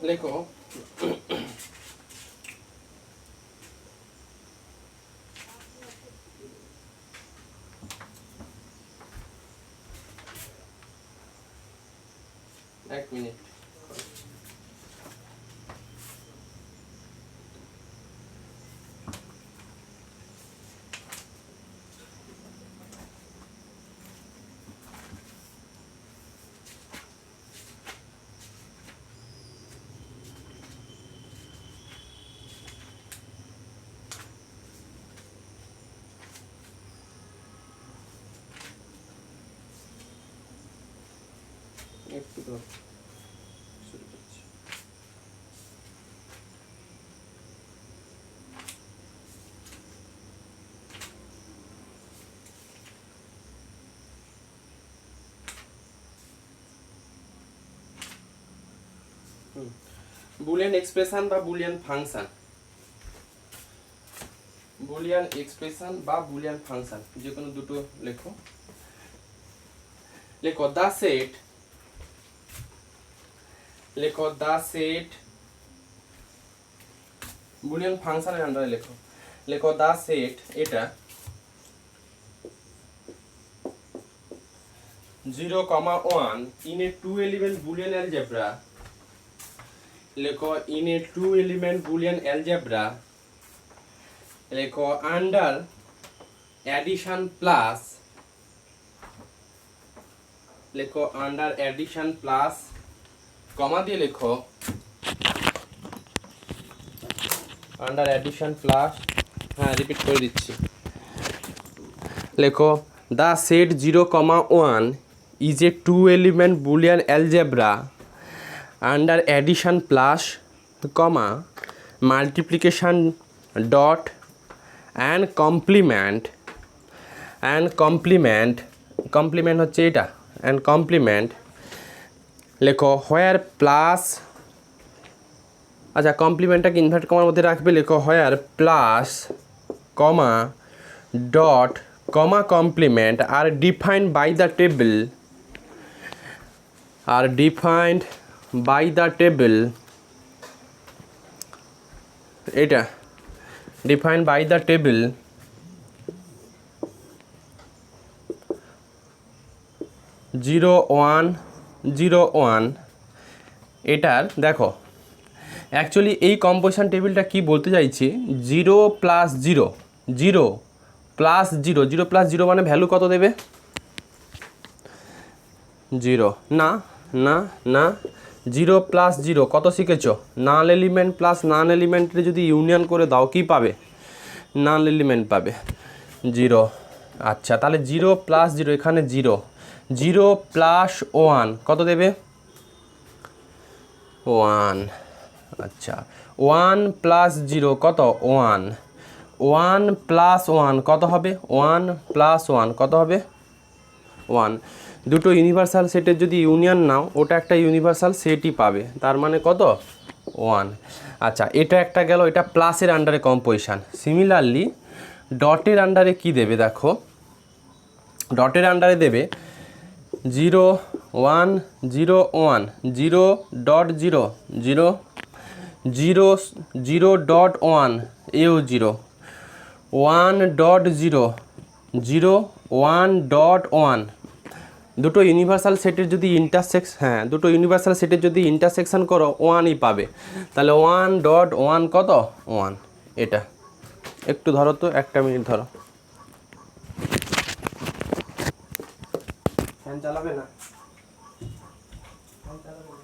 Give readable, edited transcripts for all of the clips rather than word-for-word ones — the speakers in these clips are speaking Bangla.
লেখো এক মিনিট। একটু তো শুরু করছি। বুলিয়ান এক্সপ্রেশন বা বুলিয়ান ফাংশন, বুলিয়ান এক্সপ্রেশন বা বুলিয়ান ফাংশন যে কোনো দুটো লেখো। লেখো দা সেট, লেখো দা সেট বুলিয়ান ফাংশনের আন্ডারে লেখো। লেখো দা সেট এটা 0,1 in a 2-element boolean algebra। লেখো in a 2-element boolean algebra, লেখো under addition plus, লেখো under addition plus কমা দিয়ে লেখো under addition plus, হ্যাঁ রিপিট করে দিচ্ছি। লেখো the set 0,1 is a 2-element boolean algebra under addition plus comma multiplication dot and complement হচ্ছে এটা and complement। লেখো where plus, আচ্ছা কমপ্লিমেন্টটাকে ইনভার্ট কমার মধ্যে রাখবে। লেখো where plus comma dot comma complement are defined by the table, are defined by the table, এটা defined by the table 0,1,0,1। এটার দেখো অ্যাকচুয়ালি এই কম্পোজিশন টেবিলটা কি বলতে চাইছি, 0 প্লাস 0, 0 প্লাস 0, 0 প্লাস 0 মানে ভ্যালু কত দেবে 0, না না না 0 প্লাস 0 কত শিখেছো, নাল এলিমেন্ট প্লাস নান এলিমেন্টের যদি ইউনিয়ন করে দাও কি পাবে, নাল এলিমেন্ট পাবে 0। আচ্ছা তাহলে 0 প্লাস 0, এখানে 0, 0 প্লাস 1 কত দেবে 1। আচ্ছা 1 প্লাস 0 কত 1, 1 প্লাস 1 কত হবে 1 প্লাস 1 কত হবে 1। দুটো ইউনিভার্সাল সেটের যদি ইউনিয়ন নাও ওটা একটা ইউনিভার্সাল সেটই পাবে, তার মানে কত 1। আচ্ছা এটা একটা গেল, এটা প্লাসের আন্ডারে কম্পোজিশন। সিমিলারলি ডটের আন্ডারে কি দেবে দেখো, ডটের আন্ডারে দেবে 0 1 0 1 0 ডট 0 0 0 0 ডট 1 এও 0 1 ডট 0 0 1 ডট 1। দুটো ইউনিভার্সাল সেটের যদি দুটো ইউনিভার্সাল সেটের যদি ইন্টারসেকশন করো 1ই পাবে, তাহলে 1 ডট 1 কত 1। এটা একটু ধরো তো, একটা মিনিট ধরো, ফ্যান চালাবে না, ফ্যান চালাবে না।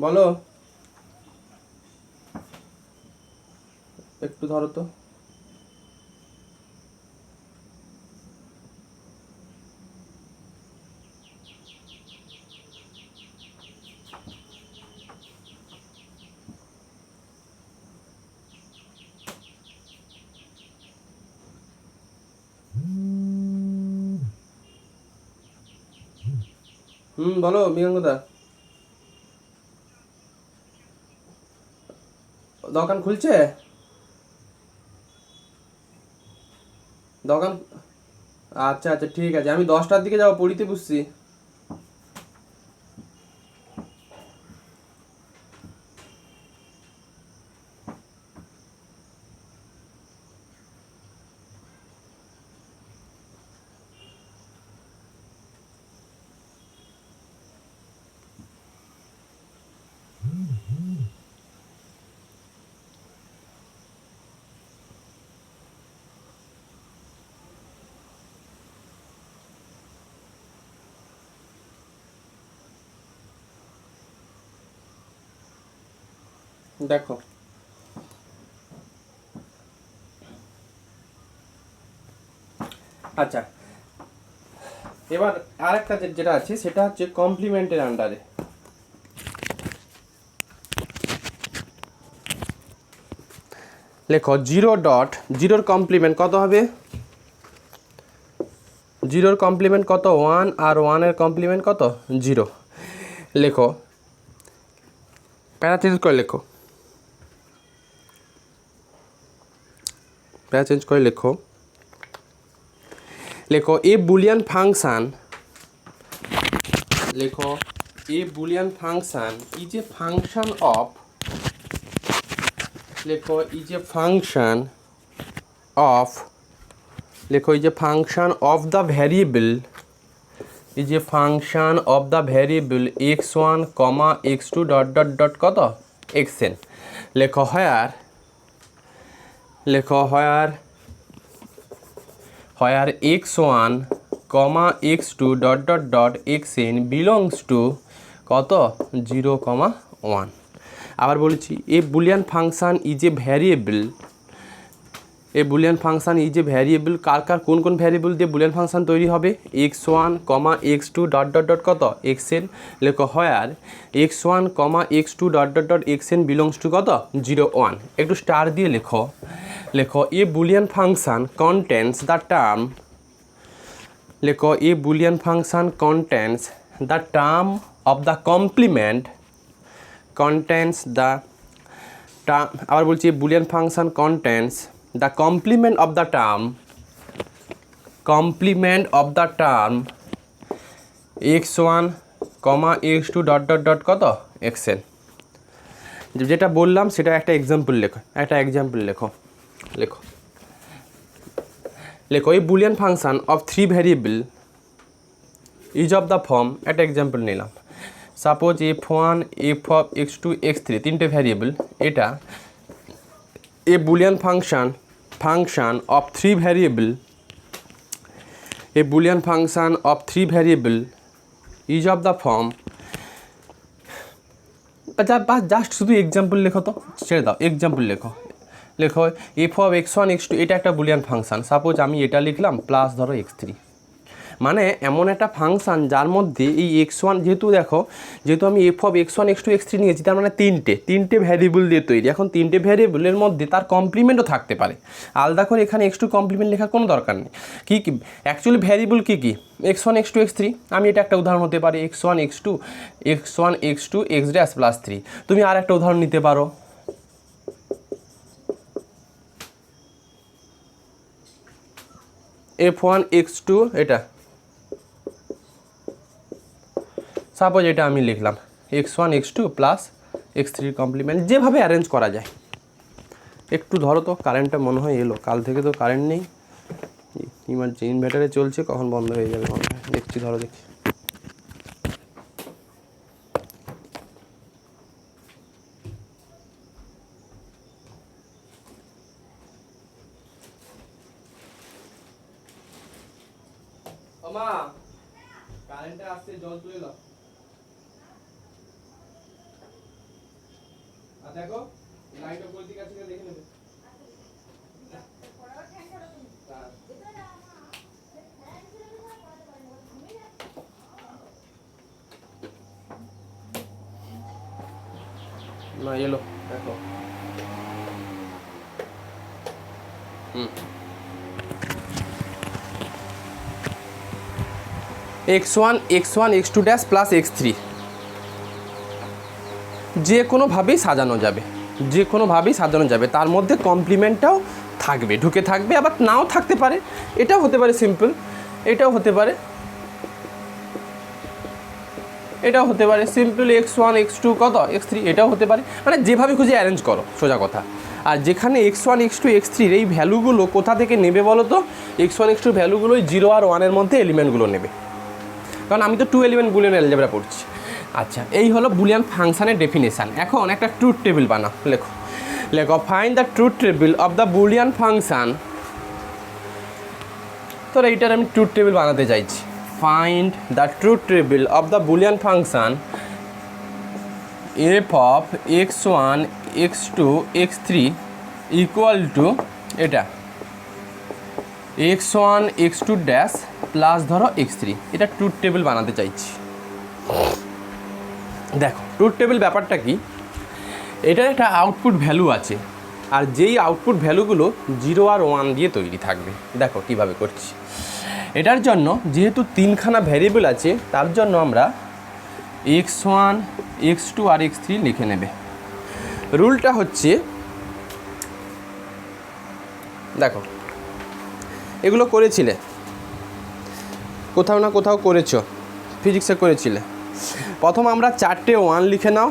বলো, একটু ধরো তো। বলো মৃগাঙ্কদা। দোকান খুলছে? দোকান, আচ্ছা আচ্ছা ঠিক আছে, আমি 10টার দিকে যাবো, পড়িতে বুঝছি। দেখো, আচ্ছা এবার আরেকটা যেটা আছে সেটা হচ্ছে কমপ্লিমেন্টের আন্ডারে। লেখো 0.0 কমপ্লিমেন্ট কত হবে? 0 কমপ্লিমেন্ট কত? 1, আর 1 কমপ্লিমেন্ট কত? 0। লেখো, প্যারা চেঞ্জ করে লেখো, প্যারা চেঞ্জ করে লেখো। লেখো এ বুলিয়ান ফাংশন, লেখো a Boolean function is a function of, লেখো ইজ এ ফাংশন অফ, লেখো is a function of the variable, is a function of the variable x1, x2 কত? xn। লেখো হোয়ার, লেখো হোয়ার x1, x2 xn belongs to কত? 0, 1। আবার বলেছি a Boolean function is a variable, a Boolean function is a variable, কার কার কোন কোন ভ্যারিয়েবল দিয়ে বুলিয়ান ফাংশন তৈরি হবে? x1, x2 কত? xn। লেখো হোয়ার x1, x2 xn belongs to কত? 0, 1। একটু স্টার দিয়ে লেখো। লেখো a Boolean function contains the term, লেখো a Boolean function contains the term of the complement, contains the term, আবার বলছি Boolean function contains the complement of the term, complement of the term x1, x2 কত? xn। যেটা বললাম সেটা একটা এক্সাম্পল লেখো, একটা এক্সাম্পল লেখো। লেখো, লেখো এই Boolean function of 3 variable is of the form, একটা এক্সাম্পল নিলাম। সাপোজ f1, x2 x3 তিনটে ভ্যারিয়েবল, এটা a Boolean function of 3 variable, a Boolean function of 3 variable is of the form, just শুধু এক্সাম্পল লেখো তো, ছেড়ে দাও, এক্সাম্পল লেখো। লেখো f(x1, x2) এটা একটা বুলিয়ান ফাংশান, সাপোজ আমি এটা লিখলাম প্লাস ধরো x3, মানে এমন একটা ফাংশান যার মধ্যে এই x1, যেহেতু আমি f(x1, x2, x3) নিয়েছি, তার মানে তিনটে ভ্যারিয়েবল দিয়ে তৈরি। এখন তিনটে ভ্যারিয়েবলের মধ্যে তার কমপ্লিমেন্টও থাকতে পারে, আলাদা করে এখানে x2 কমপ্লিমেন্ট লেখার কোনো দরকার নেই। কী অ্যাকচুয়ালি ভ্যারিয়েবল কী x1, x2, x3, আমি এটা একটা উদাহরণ হতে পারে x1, x2, x dash plus 3। তুমি আর একটা উদাহরণ নিতে পারো, f1, x2, এটা সাপোজ এটা আমি লিখলাম x1, x2 plus x3 complement, যেভাবে অ্যারেঞ্জ করা যায়। একটু ধরো তো, কারেন্টটা মনে হয় এলো, কাল থেকে তো কারেন্ট নেই, ইনভার্টারে চলছে, কখন বন্ধ হয়ে যাবে মনে হয়, দেখছি, ধরো দেখি। মা কারেন্টটা আসছে, জল তুলে দাও। দেখো লাইনটা কোন দিকে আছে দেখে নেবে। না এলো দেখো x1 x1 x2 dash plus x3 যে কোনোভাবেই সাজানো যাবে, যে কোনোভাবেই সাজানো যাবে, তার মধ্যে কমপ্লিমেন্টটাও থাকবে, ঢুকে থাকবে, আবার নাও থাকতে পারে, এটাও হতে পারে সিম্পল, এটাও হতে পারে, এটাও হতে পারে সিম্পল x1 x2 কত x3, এটাও হতে পারে, মানে যেভাবে খুঁজে অ্যারেঞ্জ করো সোজা কথা। আর যেখানে x1 x2 x3 এই ভ্যালুগুলো কোথা থেকে নেবে বলো তো, x1 x2 ভ্যালুগুলোই 0 আর 1 এর মধ্যে এলিমেন্টগুলো নেবে, কারণ আমি তো 2 এলিমেন্ট বুলিয়ান অ্যালজেব্রা পড়ছি। আচ্ছা, এই হলো বুলিয়ান ফাংশনের ডেফিনেশান। এখন একটা ট্রুথ টেবিল বানাও, লেখো লেখো find the truth table of the Boolean function. তো এইটার আমি ট্রুথ টেবিল বানাতে চাইছি। Find the truth table of the Boolean function F of x1 x2 x3 equal to এটা x1 x2 ড্যাশ প্লাস ধরো x3, এটা ট্রুথ টেবিল বানাতে চাইছি। দেখো ট্রুথ টেবিল ব্যাপারটা কি, এটার একটা আউটপুট ভ্যালু আছে, আর যেই আউটপুট ভ্যালুগুলো 0 আর 1 দিয়ে তৈরি থাকবে। দেখো কিভাবে করছি। এটার জন্য যেহেতু 3খানা ভ্যারিয়েবল আছে, তার জন্য আমরা x1 x2 আর x3 লিখে নেবে। রুলটা হচ্ছে দেখো, এগুলো করেছিলে কোথাও না কোথাও করেছো, ফিজিক্সে করেছিলে। প্রথম আমরা 4টে 1 লিখে নাও,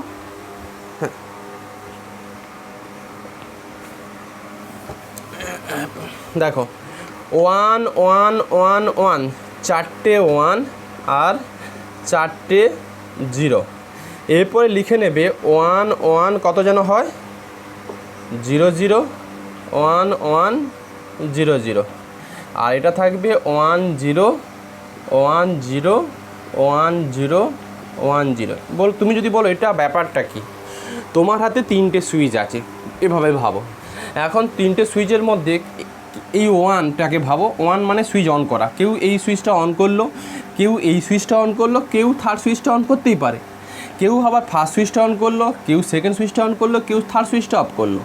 দেখো 1 1 1 1, 4টে 1 আর 4টে 0, এরপরে লিখে নেবে 1 1 কত যেন হয় 0 0 1 1 0 0, আর এটা থাকবে 1 0 1 0 1 0 1 0। বল তুমি যদি বলো এটা ব্যাপারটা কি, তোমার হাতে 3টে সুইচ আছে, এভাবে ভাবো। এখন 3টে সুইচের মধ্যে এই 1টাকে ভাবো, 1 মানে সুইচ অন করা, কেউ এই সুইচটা অন করলো, কেউ এই সুইচটা অন করলো, কেউ থার্ড সুইচটা অন করতেই পারে, কেউ আবার ফার্স্ট সুইচটা অন করলো, কেউ সেকেন্ড সুইচটা অন করলো, কেউ থার্ড সুইচটা অফ করলো,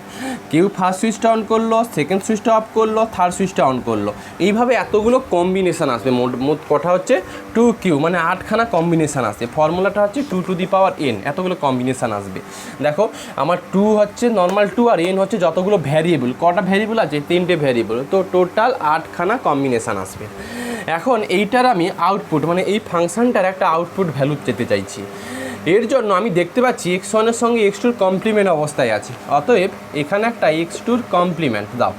কেউ ফার্স্ট সুইচটা অন করলো, সেকেন্ড সুইচটা অফ করলো, থার্ড সুইচটা অন করলো। এইভাবে এতগুলো কম্বিনেশান আসবে, মোট কথা হচ্ছে 2Q, মানে 8খানা কম্বিনেশান আসবে। ফর্মুলাটা হচ্ছে 2 টু দি পাওয়ার n, এতগুলো কম্বিনেশান আসবে। দেখো আমার 2 হচ্ছে নর্মাল 2 আর n হচ্ছে যতগুলো ভ্যারিয়েবল, কটা ভ্যারিয়েবল আছে 3টে ভ্যারিয়েবল, তো টোটাল 8খানা কম্বিনেশান আসবে। এখন এইটার আমি আউটপুট, মানে এই ফাংশানটার একটা আউটপুট ভ্যালু পেতে চাইছি। এর জন্য আমি দেখতে পাচ্ছি x1 এর সঙ্গে x2 কমপ্লিমেন্ট অবস্থায় আছে, অতএব এখানে একটা x2 কমপ্লিমেন্ট দাও।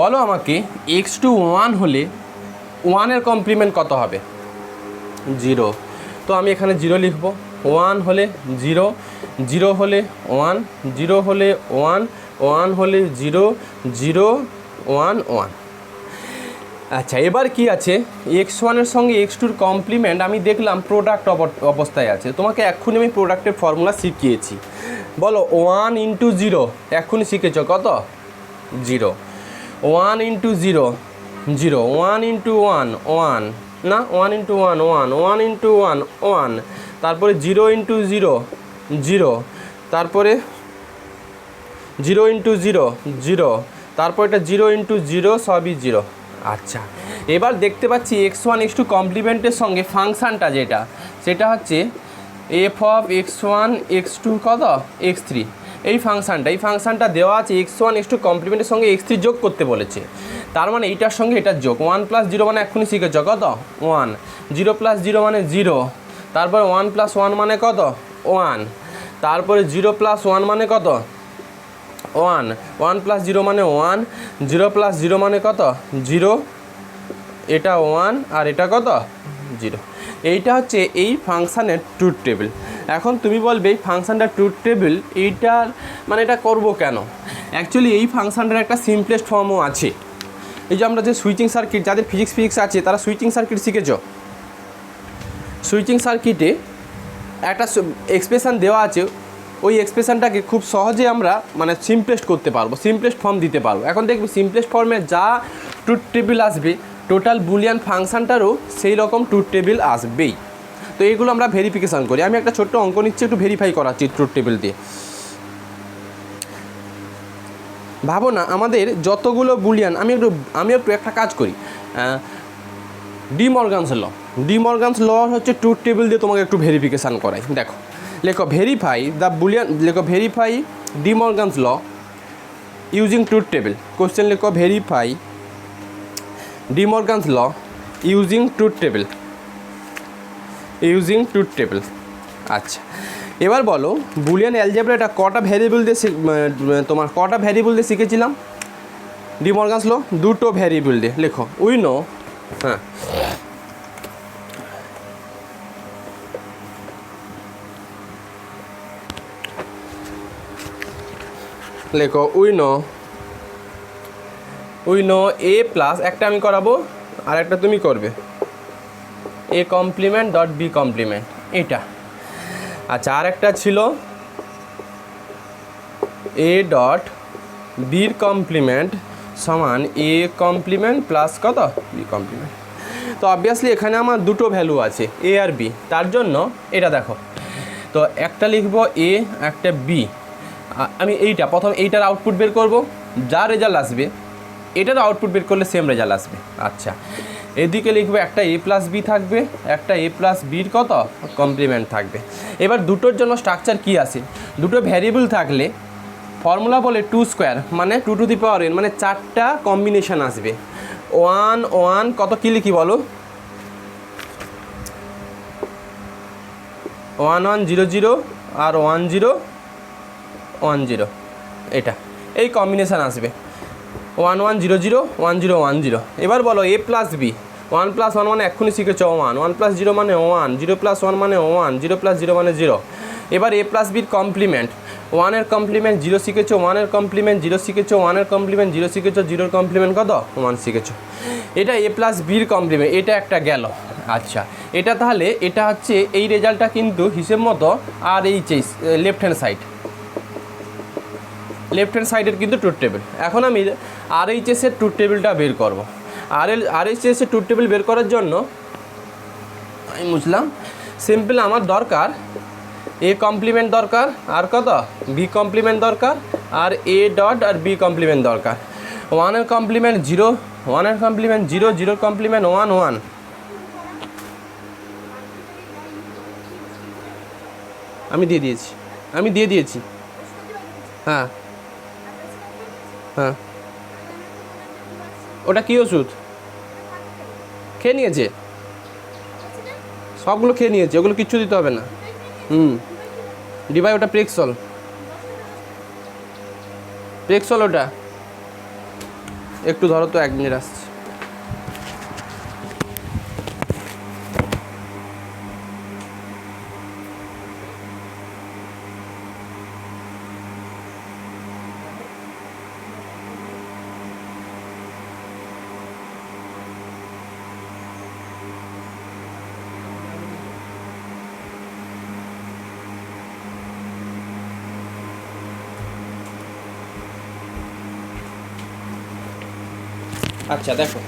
বলো আমাকে x2 1 হলে 1 এর কমপ্লিমেন্ট কত হবে 0, তো আমি এখানে 0 লিখব। 1 হলে 0, 0 হলে 1, 0 হলে 1, 1 হলে 0, 0 1 1। আচ্ছা, এবার কি আছে, x1 এর সঙ্গে x2 কমপ্লিমেন্ট আমি দেখলাম প্রোডাক্ট অবস্থায় আছে। তোমাকে এক্ষুনি আমি প্রোডাক্টের ফর্মুলা শিখিয়েছি। বলো 1 ইন্টু 0, এক্ষুনি শিখেছ কত 0, 1 ইন্টু 0 0, 1 ইন্টু 1 1, না 1 ইন্টু 1 1, 1 ইন্টু 1 1, তারপরে 0 ইন্টু 0 0, তারপরে 0 ইন্টু 0 0, তারপর এটা 0 ইন্টু 0 সবই 0। আচ্ছা, এবার দেখতে পাচ্ছি x1 x2 কমপ্লিমেন্টের সঙ্গে ফাংশানটা যেটা, সেটা হচ্ছে f অফ x1 x2 কত x3, এই ফাংশানটা দেওয়া আছে। x1 x2 কমপ্লিমেন্টের সঙ্গে x3 যোগ করতে বলেছে, তার মানে এইটার সঙ্গে এটার যোগ। 1 প্লাস 0 মানে এক্ষুনি শিখেছ কত 1, 0 প্লাস 0 মানে 0, তারপরে 1 প্লাস 1 মানে কত 1, তারপরে 0 প্লাস 1 মানে কত 1, 1 প্লাস 0 মানে 1, 0 প্লাস 0 মানে কত 0, এটা 1 আর এটা কত 0। এইটা হচ্ছে এই ফাংশানের ট্রুথ টেবিল। এখন তুমি বলবে এই ফাংশানটা ট্রুথ টেবিল, এইটার মানে এটা করবো কেন? অ্যাকচুয়ালি এই ফাংশানটার একটা সিম্পলেস্ট ফর্মও আছে। এই যে আমরা যে সুইচিং সার্কিট, যাদের ফিজিক্স আছে তারা সুইচিং সার্কিট শিখেছ। সুইচিং সার্কিটে একটা এক্সপ্রেশান দেওয়া আছে ওই এক্সপ্রেশনটাকে খুব সহজে আমরা মানে সিম্পলেস্ট করতে পারবো, সিম্পলেস্ট ফর্ম দিতে পারবো। এখন দেখবি সিম্পলেস্ট ফর্মে যা ট্রুথ টেবিল আসবে টোটাল বুলিয়ান ফাংশানটারও সেই রকম ট্রুথ টেবিল আসবেই। তো এইগুলো আমরা ভেরিফিকেশান করি। আমি একটা ছোট্ট অঙ্ক নিচ্ছি, একটু ভেরিফাই করাচ্ছি ট্রুথ টেবিল দিয়ে। ভাবো না আমাদের যতগুলো বুলিয়ান, আমি একটু একটা কাজ করি, ডি মর্গানস ল হচ্ছে ট্রুথ টেবিল দিয়ে তোমাকে একটু ভেরিফিকেশান করাই। দেখো লেখো ভেরিফাই দ্য বুলিয়ান, লেখো ভেরিফাই ডি মর্গানস ল ইউজিং ট্রুথ টেবিল। কোশ্চেন লেখো ভেরিফাই ডি মর্গানস ল ইউজিং ট্রুথ টেবিল। আচ্ছা এবার বলো বুলিয়ান অ্যালজেব্রা কটা ভ্যারিয়েবল দিয়ে শিখেছিলাম? ডি মর্গানস ল দুটো ভ্যারিয়েবল দিয়ে। লেখো উই নো, হ্যাঁ লেখো উই নো এ প্লাস, একটা আমি করাবো আর একটা তুমি করবে, A complement dot B complement এটা। আচ্ছা আর একটা ছিল এ ডট বির কমপ্লিমেন্ট সমান এ কমপ্লিমেন্ট প্লাস কত বি কমপ্লিমেন্ট। তো অবভিয়াসলি এখানে আমার দুটো ভ্যালু আছে এ আর বি, তার জন্য এটা দেখো, তো একটা লিখবো এ একটা বি। আমি প্রথম এইটার আউটপুট বের করব, যা রেজাল্ট আসবে এটার আউটপুট বের করলে সেম রেজাল্ট আসবে। আচ্ছা এদিকে লিখবো একটা এ প্লাস বি থাকবে, একটা এ প্লাস বির কত কমপ্লিমেন্ট থাকবে। এবার দুটোর জন্য স্ট্রাকচার কি আছে, দুটো ভ্যারিয়েবল থাকলে ফর্মুলা বলে 2 স্কোয়ার মানে 2 টু দি পাওয়ার n, মানে 4টা কম্বিনেশন আসবে। 1 কত কী লিখি বলো, 1 1 0 0 আর 1 0 1 0, এটা এই কম্বিনেশান আসবে 1 1 0 0 1 0 1 0। এবার বলো এ প্লাস বি, 1 প্লাস 1 মানে এক্ষুনি শিখেছ 1 প্লাস 0 মানে 1, 0 প্লাস 1 মানে 1, 0 প্লাস 0 মানে 0। এবার এ প্লাস বির কমপ্লিমেন্ট, 1-এর কমপ্লিমেন্ট 0 শিখেছো, 1-এর কমপ্লিমেন্ট 0 শিখেছো, 1-এর কমপ্লিমেন্ট 0 শিখেছো, 0-এর কমপ্লিমেন্ট কত 1 শিখেছো। এটা এ প্লাস বির কমপ্লিমেন্ট, এটা একটা গেল। আচ্ছা এটা তাহলে এটা হচ্ছে এই রেজাল্টটা কিন্তু হিসেব মতো আর এই লেফট হ্যান্ড সাইডের কিন্তু ট্রুথ টেবিল। এখন আমি RHS-এর ট্রুথ টেবিলটা বের করব। RHS-এর ট্রুথ টেবিল বের করার জন্য আমি বুঝলাম সিম্পল আমার দরকার এ কমপ্লিমেন্ট দরকার, আর কত বি কমপ্লিমেন্ট দরকার, আর এ ডট আর বি কমপ্লিমেন্ট দরকার। 1-এর কমপ্লিমেন্ট 0, 1-এর কমপ্লিমেন্ট 0, 0-এর কমপ্লিমেন্ট 1 1। আমি দিয়ে দিয়েছি হ্যাঁ হ্যাঁ। ওটা কী ওষুধ খেয়ে নিয়েছে? সবগুলো খেয়ে নিয়েছে, ওগুলো কিচ্ছু দিতে হবে না। ডিভাই ওটা প্রেক্সল ওটা। একটু ধরো তো, 1 মিনিট আসছে। আচ্ছা দেখো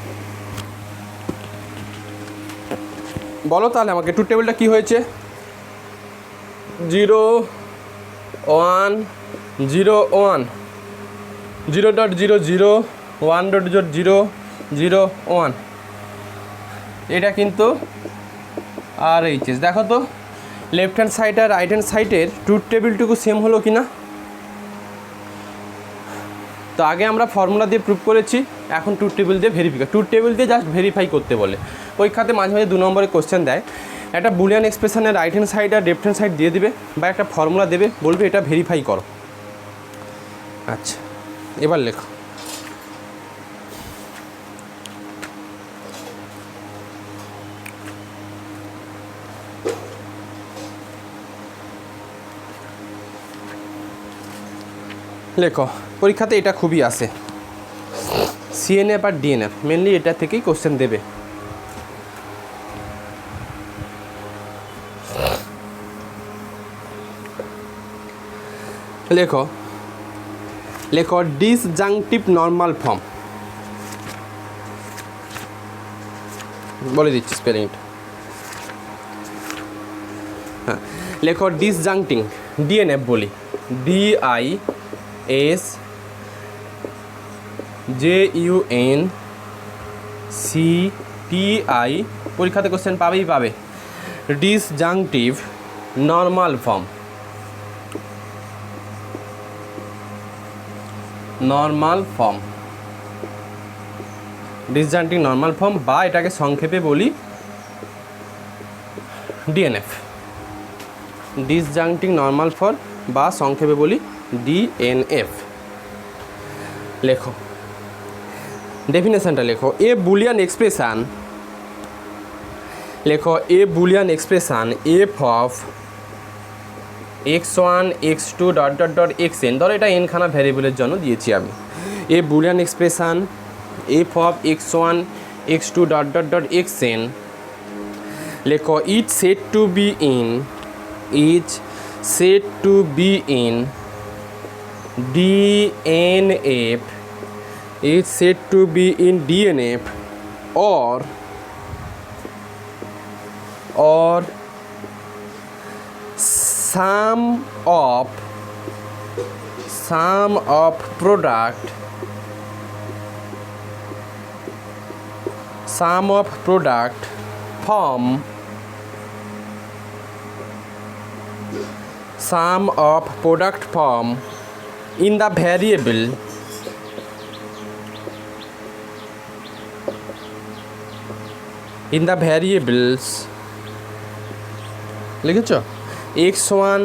বলো তাহলে আমাকে ট্রুথ টেবিলটা কী হয়েছে, 0 1 0 1, 0.0 0, 1.0 0 1, এটা কিন্তু RHS। দেখো তো লেফট হ্যান্ড সাইড আর রাইট হ্যান্ড সাইডের ট্রুথ টেবিলটুকু সেম হলো কি না। তো আগে আমরা ফর্মুলা দিয়ে প্রুভ করেছি, এখন ট্রুথ টেবিল দিয়ে ট্রুথ টেবিল দিয়ে জাস্ট ভেরিফাই করতে বলে। পরীক্ষাতে মাঝে মাঝে 2 নম্বরে কোশ্চেন দেয়, একটা বুলিয়ান এক্সপ্রেশনের রাইট হ্যান্ড সাইড আর লেফট হ্যান্ড সাইড দিয়ে দিবে, বা একটা ফর্মুলা দেবে, বলবে এটা ভেরিফাই করো। আচ্ছা এবার লেখো পরীক্ষাতে এটা খুবই আসে, CNF আর DNF মেনলি এটা থেকেই কোশ্চেন দেবে। লেখো লেখো ডিসজাংটিভ নর্মাল ফর্ম, বলে দিচ্ছি স্পেলিংটা। হ্যাঁ, লেখো ডিসজাংটিং, ডিএনএফ বলি, DISJUNCTI, পরীক্ষাতে কোশ্চেন পাবেই পাবে। Disjunctive normal form, normal form, disjunctive normal form, বা এটাকে সংক্ষেপে বলি ডিএনএফ, ডিসজাংটিভ নর্মাল ফর্ম বা সংক্ষেপে বলি ডিএনএফ। লেখো ডেফিনেশনটা, লেখো এ বুলিয়ান এক্সপ্রেশন, লেখো a Boolean expression F of x1 x2 dot dot dot xn, ধরো এটা n খানা ভ্যারিয়েবলের জন্য দিয়েছি আমি। A Boolean expression F of x1 x2 dot dot dot xn, লেখো it said to be in, is said to be in DNF, is said to be in DNF or sum of product from sum of product from in the variable in the variables, লিখেছ x1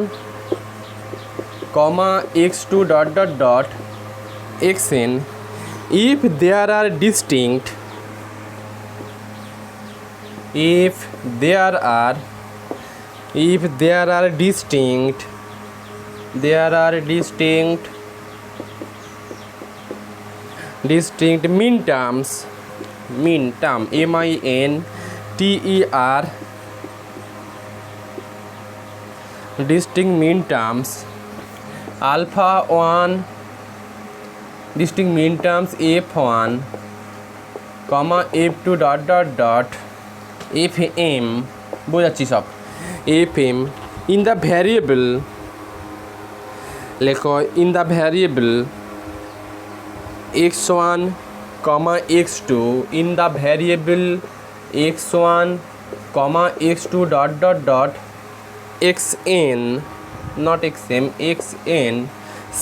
x2 dot dot dot xn if there are distinct mean terms, MINTER, distinct mean terms alpha 1, distinct mean terms f1 f2 dot dot dot fm, বোঝাচ্ছি সব, fm in the variable, লেখো in the variable x1 x2 in the variable x1 x2 dot dot dot xn, not xm, xn,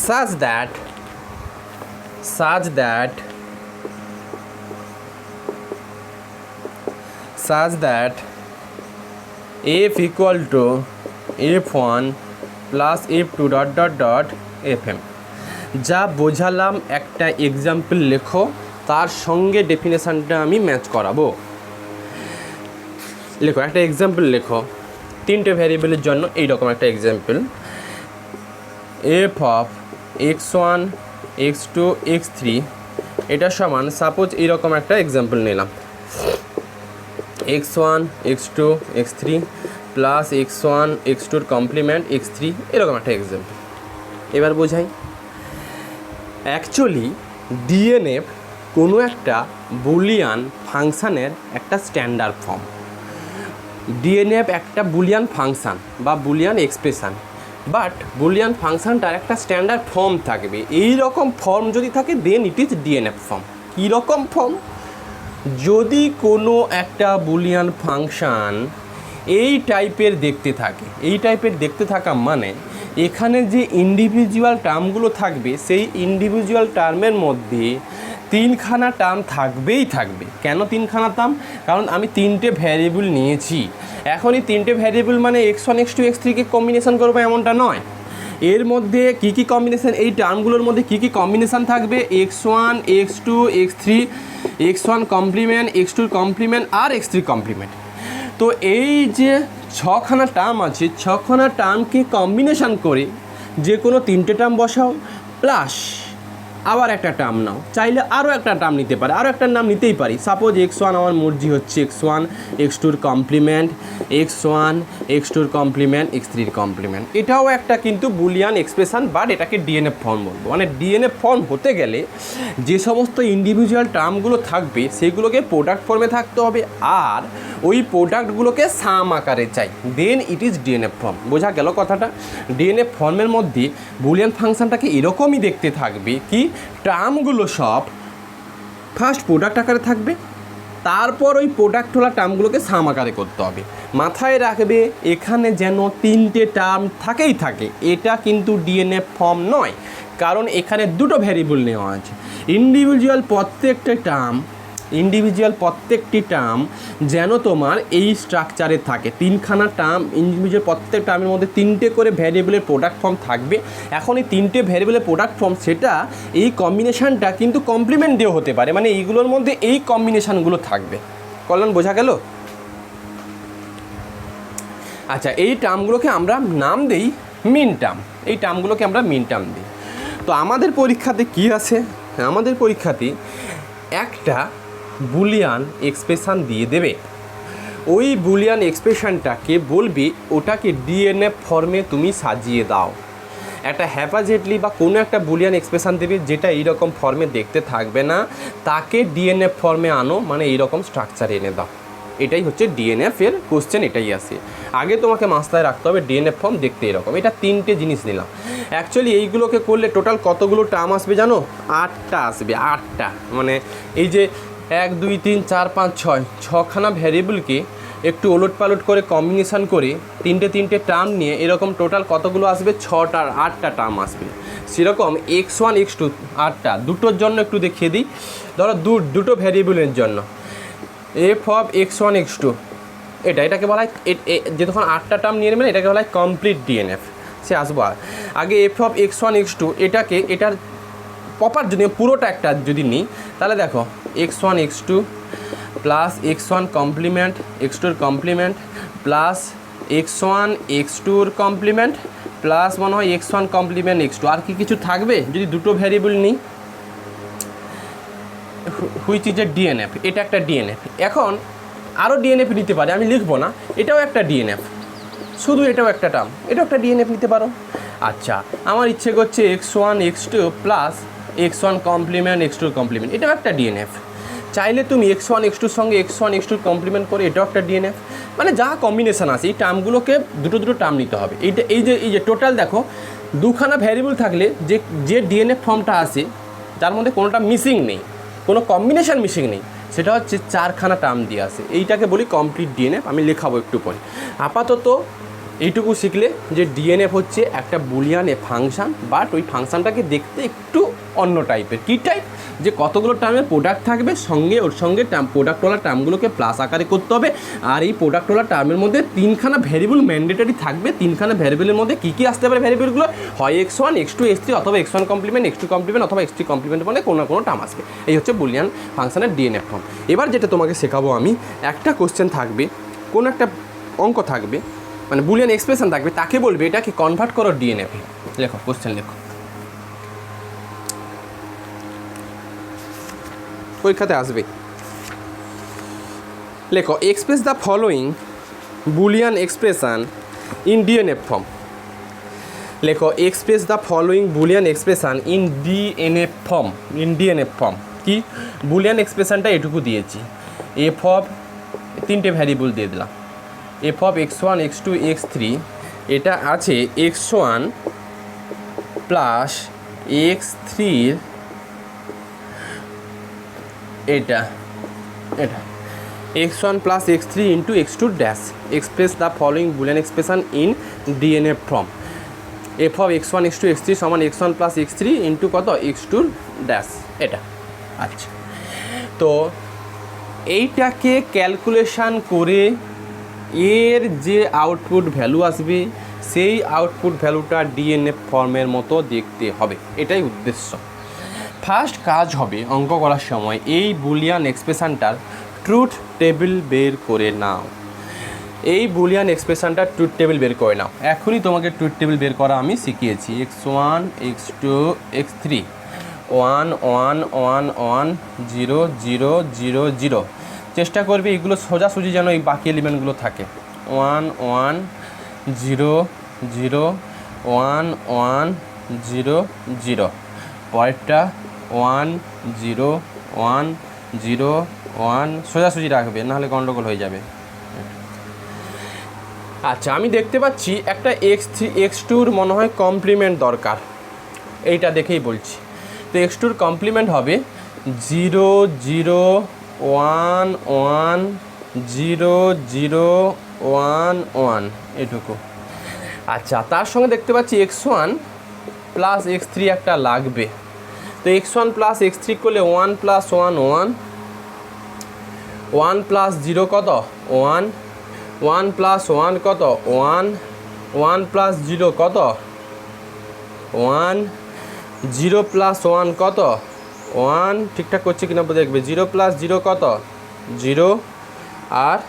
such that f equal to f1 plus f2 dot dot dot fm। যা বোঝালাম একটা এক্সাম্পল লেখো, তার সঙ্গে ডেফিনেশানটা আমি ম্যাচ করাবো। লেখো একটা এক্সাম্পল, লেখো তিনটে ভ্যারিয়েবলের জন্য এইরকম একটা example, F of x1 x2 x3, এটা সমান সাপোজ এইরকম একটা এক্সাম্পল নিলাম, x1 x2 x3 plus x1 x2 complement x3, এরকম একটা এক্সাম্পল। এবার বোঝাই, অ্যাকচুয়ালি ডিএনএফ কোনো একটা বুলিয়ান ফাংশানের একটা স্ট্যান্ডার্ড ফর্ম। ডিএনএফ একটা বুলিয়ান ফাংশান বা বুলিয়ান এক্সপ্রেশান, বাট বুলিয়ান ফাংশানটার একটা স্ট্যান্ডার্ড ফর্ম থাকবে। এই রকম ফর্ম যদি থাকে দেন ইট ইজ ডিএনএফ ফর্ম। কী রকম ফর্ম? যদি কোনো একটা বুলিয়ান ফাংশান এই টাইপের দেখতে থাকে, এই টাইপের দেখতে থাকা মানে এখানে যে ইন্ডিভিজুয়াল টার্মগুলো থাকবে সেই ইন্ডিভিজুয়াল টার্মের মধ্যে তিনখানা টার্ম থাকবেই থাকবে। কেন তিনখানা টার্ম? কারণ আমি তিনটে ভ্যারিয়েবল নিয়েছি। এখন এই তিনটে ভ্যারিয়েবল মানে x1 x2 x3কে কম্বিনেশন করবো এমনটা নয়। এর মধ্যে কী কী কম্বিনেশান, এই টার্মগুলোর মধ্যে কী কী কম্বিনেশান থাকবে, x1 x2 x3, x1 complement, x2 complement আর x3 কমপ্লিমেন্ট। তো এই যে ছখানা টার্ম আছে, ছখানা টার্মকে কম্বিনেশান করে যে কোনো তিনটে টার্ম বসাও, প্লাস আবার একটা টার্ম নাও, চাইলে আরও একটা টার্ম নিতে পারে, আরও একটা নাম নিতেই পারি। সাপোজ x1 আমার মর্জি হচ্ছে x1 x2 complement, x1 x2 complement, x3 complement. এটাও একটা কিন্তু বুলিয়ান এক্সপ্রেশন, বাট এটাকে ডিএনএফ ফর্ম বলবো। মানে ডিএনএফ ফর্ম হতে গেলে যে সমস্ত ইন্ডিভিজুয়াল টার্মগুলো থাকবে সেগুলোকে প্রোডাক্ট ফর্মে থাকতে হবে, আর ওই প্রোডাক্টগুলোকে সাম আকারে চাই, দেন ইট ইজ ডিএনএফ ফর্ম। বোঝা গেল কথাটা? ডিএনএফ ফর্মের মধ্যে বুলিয়ান ফাংশনটাকে এরকমই দেখতে থাকবে কি টার্মগুলো সব ফার্স্ট প্রোডাক্ট আকারে থাকবে, তারপর ওই প্রোডাক্টওয়ালা টার্মগুলোকে সাম আকারে করতে হবে। মাথায় রাখবে এখানে যেন 3টে টার্ম থাকেই থাকে, এটা কিন্তু ডিএনএফ ফর্ম নয়, কারণ এখানে দুটো ভ্যারিয়েবল নেওয়া আছে। ইন্ডিভিজুয়াল প্রত্যেকটি টার্ম যেন তোমার এই স্ট্রাকচারে থাকে, 3খানা টার্ম, ইন্ডিভিজুয়াল প্রত্যেক টার্মের মধ্যে 3টে করে ভ্যারিয়েবলের প্রোডাক্ট ফর্ম থাকবে। এখন এই 3টে ভ্যারিয়েবলের প্রোডাক্ট ফর্ম, সেটা এই কম্বিনেশানটা কিন্তু কমপ্লিমেন্ট দিয়েও হতে পারে, মানে এইগুলোর মধ্যে এই কম্বিনেশানগুলো থাকবে। কল্যাণ বোঝা গেল? আচ্ছা, এই টার্মগুলোকে আমরা নাম দেই মিন টার্ম, এই টার্মগুলোকে আমরা মিন টার্ম দিই। তো আমাদের পরীক্ষাতে কি আছে? আমাদের পরীক্ষাতে একটা বুলিয়ান এক্সপ্রেশান দিয়ে দেবে, ওই বুলিয়ান এক্সপ্রেশানটাকে বলবে ওটাকে ডিএনএফ ফর্মে তুমি সাজিয়ে দাও। একটা হ্যাপাজেটলি বা কোনো একটা বুলিয়ান এক্সপ্রেশান দেবে যেটা এইরকম ফর্মে দেখতে থাকবে না, তাকে ডিএনএফ ফর্মে আনো, মানে এইরকম স্ট্রাকচার এনে দাও। এটাই হচ্ছে ডিএনএফ এর কোশ্চেন, এটাই আসে। আগে তোমাকে মাথায় রাখতে হবে ডিএনএফ ফর্ম দেখতে এরকম। এটা 3টে জিনিস নিলাম। অ্যাকচুয়ালি এইগুলোকে করলে টোটাল কতগুলো টার্ম আসবে জানো? 8টা আসবে, 8টা। মানে এই যে 1 2 3 4 5 6 6খানা ভ্যারিয়েবলকে একটু ওলট পালট করে কম্বিনেশান করে 3টে টার্ম নিয়ে এরকম টোটাল কতগুলো আসবে? 8টা টার্ম আসবে। সেরকম x1 x2 8টা। দুটোর জন্য একটু দেখিয়ে দিই। ধরো দুটো ভ্যারিয়েবলের জন্য এফ অফ x1 x2, এটাকে বলা হয়, যে তখন 8টা টার্ম নিয়ে নেবেন এটাকে বলা হয় কমপ্লিট ডিএনএফ। সে আসবো আগে এফ অফ x1 x2, এটার প্রপার যদি পুরোটা একটা যদি নিই, তাহলে দেখো x1 x2 plus x1 complement x2 complement plus x1 x2 complement plus মনে হয় x1 কমপ্লিমেন্ট x2। আর কি কিছু থাকবে যদি দুটো ভ্যারিয়েবল নিই? হুইচ ইজ এ ডিএনএফ, এটা একটা ডিএনএফ। এখন আরও ডিএনএফ নিতে পারে, আমি লিখবো না, এটাও একটা ডিএনএফ, শুধু এটাও একটা টার্ম, এটাও একটা ডিএনএফ নিতে পারো। আচ্ছা, আমার ইচ্ছে করছে x1 x2 plus x1 complement x2 complement, এটাও একটা ডিএনএফ। চাইলে তুমি x1 x2 সঙ্গে x1 x2 কমপ্লিমেন্ট করে এটাও একটা ডিএনএফ। মানে যা কম্বিনেশান আছে এই টার্মগুলোকে দুটো টার্ম নিতে হবে। এই যে টোটাল দেখো 2খানা ভ্যারিয়েবল থাকলে যে ডিএনএফ ফর্মটা আসে যার মধ্যে কোনোটা মিসিং নেই, কোনো কম্বিনেশান মিসিং নেই, সেটা হচ্ছে 4খানা টার্ম দিয়ে আসে, এইটাকে বলি কমপ্লিট ডিএনএফ। আমি লেখাবো একটু পরে। আপাতত এইটুকু শিখলে যে ডিএনএফ হচ্ছে একটা বুলিয়ান ফাংশান, বাট ওই ফাংশানটাকে দেখতে একটু অন্য টাইপের। কী টাইপ? যে কতগুলো টার্মের প্রোডাক্ট থাকবে, ওর সঙ্গে প্রোডাক্টওয়ালা টার্মগুলোকে প্লাস আকারে করতে হবে। আর এই প্রোডাক্টওয়ালা টার্মের মধ্যে 3খানা ভ্যারিয়েবল ম্যান্ডেটারি থাকবে। 3খানা ভ্যারিয়েবলের মধ্যে কী আসতে পারে ভ্যারিয়েবলগুলো? হয় x1 x2 x3, অথবা x1 কমপ্লিমেন্ট x2 কমপ্লিমেন্ট, অথবা x3 কমপ্লিমেন্ট বলে কোনো না কোনো টার্ম আসবে। এই হচ্ছে বুলিয়ান ফাংশানের ডিএনএফ ফর্ম। এবার যেটা তোমাকে শেখাবো আমি, একটা কোশ্চেন থাকবে, কোনো একটা অঙ্ক থাকবে, মানে বুলিয়ান এক্সপ্রেশন থাকবে, তাকে বলবে এটাকে কনভার্ট করো ডিএনএফ। লেখো, কোশ্চেন লেখো, পরীক্ষাতে আসবে। লেখো, express the following Boolean expression in DNF form. লেখো, express the following Boolean expression in DNF form. কি বুলিয়ান এক্সপ্রেশনটা এটুকু দিয়েছি, এফ অফ 3টে ভ্যারিয়েবল দিয়ে দিলাম, F of x1 x2 x3, এটা আছে x1 প্লাস x3, এটা x1 plus x3 into x2 dash. Express the following Boolean expression in DNF form. F of x1 x2 x3 সমান x1 প্লাস x3 ইন্টু কত? x2 dash. এটা আচ্ছা, তো এইটাকে ক্যালকুলেশান করে এর যে আউটপুট ভ্যালু আসবে সেই আউটপুট ভ্যালুটা ডিএনএফ ফর্মের মতো দেখতে হবে, এটাই উদ্দেশ্য। ফার্স্ট কাজ হবে অঙ্ক করার সময় এই বুলিয়ান এক্সপ্রেশানটার ট্রুথ টেবিল বের করে নাও। এই বুলিয়ান এক্সপ্রেশানটার ট্রুথ টেবিল বের করে নাও। এখনই তোমাকে ট্রুথ টেবিল বের করা আমি শিখিয়েছি। x1 x2 x3 one one one one zero zero zero zero. চেষ্টা করবে এগুলো সোজাসুজি যেন এই বাকি এলিমেন্টগুলো থাকে। One one zero zero one one zero zero. পরেরটা one zero one zero one, সোজাসুজি রাখবে, নাহলে গন্ডগোল হয়ে যাবে। আচ্ছা, আমি দেখতে পাচ্ছি একটা x2-র মনে হয় কমপ্লিমেন্ট দরকার, এইটা দেখেই বলছি। তো x2-র কমপ্লিমেন্ট হবে zero zero one one zero zero one one, এটুকু। আচ্ছা, তার সঙ্গে দেখতে পাচ্ছি x1 প্লাস x3 একটা লাগবে। তো x1 প্লাস x3 করলে one plus one one, one plus zero কত ওয়ান, ওয়ান প্লাস ওয়ান কত ওয়ান, ওয়ান প্লাস জিরো কত ওয়ান, জিরো প্লাস ওয়ান কত ওয়ান, ঠিকঠাক করছে কিনা দেখবে, জিরো প্লাস জিরো কত জিরো, আর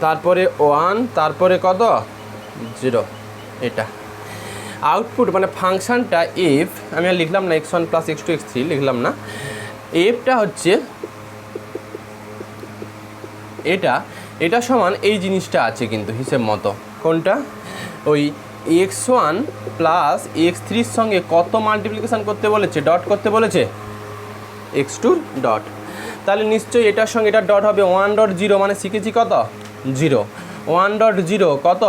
তারপরে ওয়ান, তারপরে কত জিরো। এটা আউটপুট মানে ফাংশানটা এফ, আমি আর লিখলাম না x1 প্লাস x2 x3 লিখলাম না, এফটা হচ্ছে এটা সমান এই জিনিসটা আছে কিন্তু হিসেব মতো, কোনটা ওই x1 প্লাস x3-র সঙ্গে কত মাল্টিপ্লিকেশান করতে বলেছে, ডট করতে বলেছে, x2 ডট। তাহলে নিশ্চয়ই এটার সঙ্গে এটা ডট হবে, ওয়ান ডট জিরো মানে শিখেছি কত জিরো, ওয়ান ডট জিরো কত,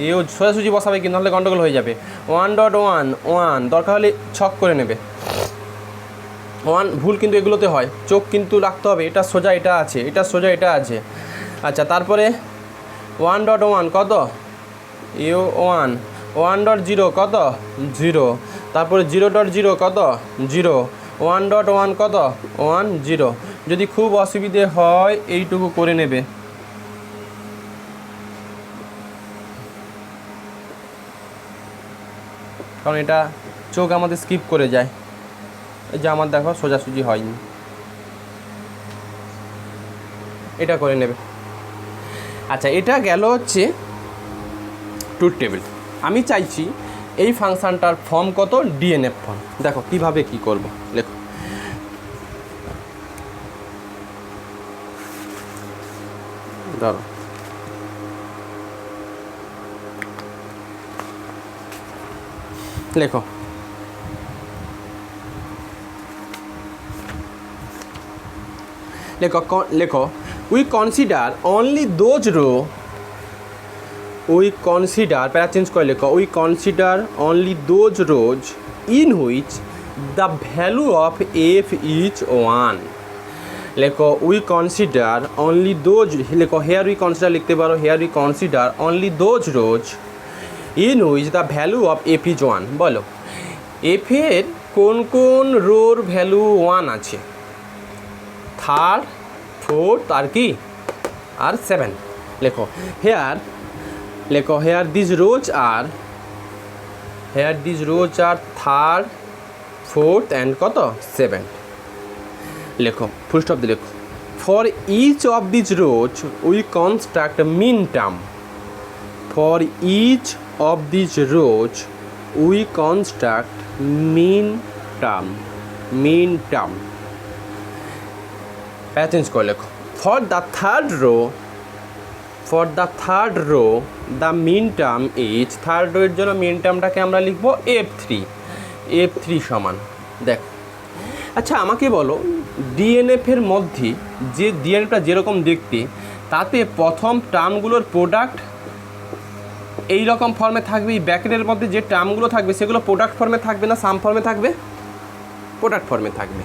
এও সোজাসুজি বসাবে কিন্তু নাহলে গন্ডগোল হয়ে যাবে, ওয়ান ডট ওয়ান ওয়ান, দরকার হলে ছক করে নেবে, ওয়ান ভুল কিন্তু এগুলোতে হয়, চোখ কিন্তু রাখতে হবে, এটা সোজা এটা আছে, এটা সোজা এটা আছে। আচ্ছা, তারপরে ওয়ান ডট ওয়ান কত ইউ ওয়ান, ওয়ান ডট জিরো কত জিরো, তারপরে জিরো ডট জিরো কত জিরো, ওয়ান ডট ওয়ান কত ওয়ান জিরো। যদি খুব অসুবিধে হয় এইটুকু করে নেবে, কারণ এটা চোখ আমাদের স্কিপ করে যায়, এই যে আমার দেখো সোজাসুজি হয়নি, এটা করে নেবে। আচ্ছা, এটা গেল হচ্ছে ট্রুথ টেবিল। আমি চাইছি এই ফাংশানটার ফর্ম কত ডিএনএফ ফর্ম। দেখো কিভাবে কি করব, লেখো ধরো লেখো লেখো we consider only those row, we consider প্যারা চেঞ্জ করে লেখো, we consider only those rows in which the value of f is 1। লেখো we consider only those, লেখো here we consider লিখতে পারো, here we consider only those rows in which the value of f is 1। বলো f এর কোন কোন রোর ভ্যালু 1 আছে, থার্ড ফোর্থ আর কি আর 7। লেখো হেয়ার, লেখো হেয়ার দিস রোজ আর, হেয়ার দিস রোজ আর থার্ড ফোর্থ অ্যান্ড কত 7। লেখো ফুল স্টপ দিয়ে লেখো, for each of this rows we construct min term, for each of this rows we construct min term, min term change করে লেখো, for the third row, for the third row the min term is, third row এর জন্য মিন টার্মটাকে আমরা লিখবো f3, f3 সমান দেখো। আচ্ছা আমাকে বলো ডিএনএফের মধ্যে যে ডিএনএফটা যেরকম দেখতে, তাতে প্রথম টার্মগুলোর প্রোডাক্ট এই রকম ফর্মে থাকবে, এই ব্র্যাকেটের মধ্যে যে টার্মগুলো থাকবে সেগুলো প্রোডাক্ট ফর্মে থাকবে না সাম ফর্মে থাকবে, প্রোডাক্ট ফর্মে থাকবে।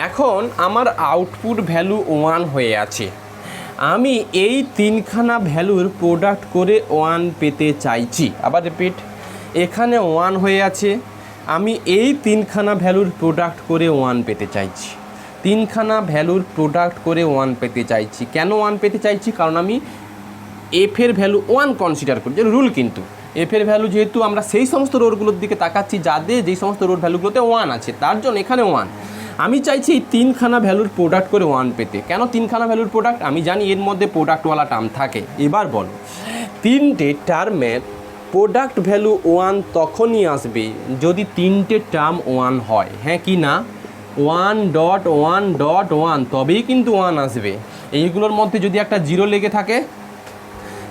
এখন আমার আউটপুট ভ্যালু 1 হয়ে আছে, আমি এই তিনখানা ভ্যালুর প্রোডাক্ট করে 1 পেতে চাইছি। আবার রিপিট, এখানে 1 হয়ে আছে, আমি এই তিনখানা ভ্যালুর প্রোডাক্ট করে 1 পেতে চাইছি, তিনখানা ভ্যালুর প্রোডাক্ট করে 1 পেতে চাইছি। কেন 1 পেতে চাইছি? কারণ আমি এফের ভ্যালু 1 কনসিডার করি, যে রুল কিন্তু এফের ভ্যালু যেহেতু আমরা সেই সমস্ত রোডগুলোর দিকে তাকাচ্ছি যাদের যেই সমস্ত রোড ভ্যালুগুলোতে 1 আছে, তার জন্য এখানে 1। আমি চাইছি এই তিনখানা ভ্যালুর প্রোডাক্ট করে 1 পেতে। কেন তিনখানা ভ্যালুর প্রোডাক্ট? আমি জানি এর মধ্যে প্রোডাক্টওয়ালা টার্ম থাকে। এবার বলো তিনটে টার্মের প্রোডাক্ট ভ্যালু 1 তখনই আসবে যদি তিনটে টার্ম 1 হয়, হ্যাঁ কি না? 1.1.1 তবেই কিন্তু 1 আসবে। এইগুলোর মধ্যে যদি একটা 0 লেগে থাকে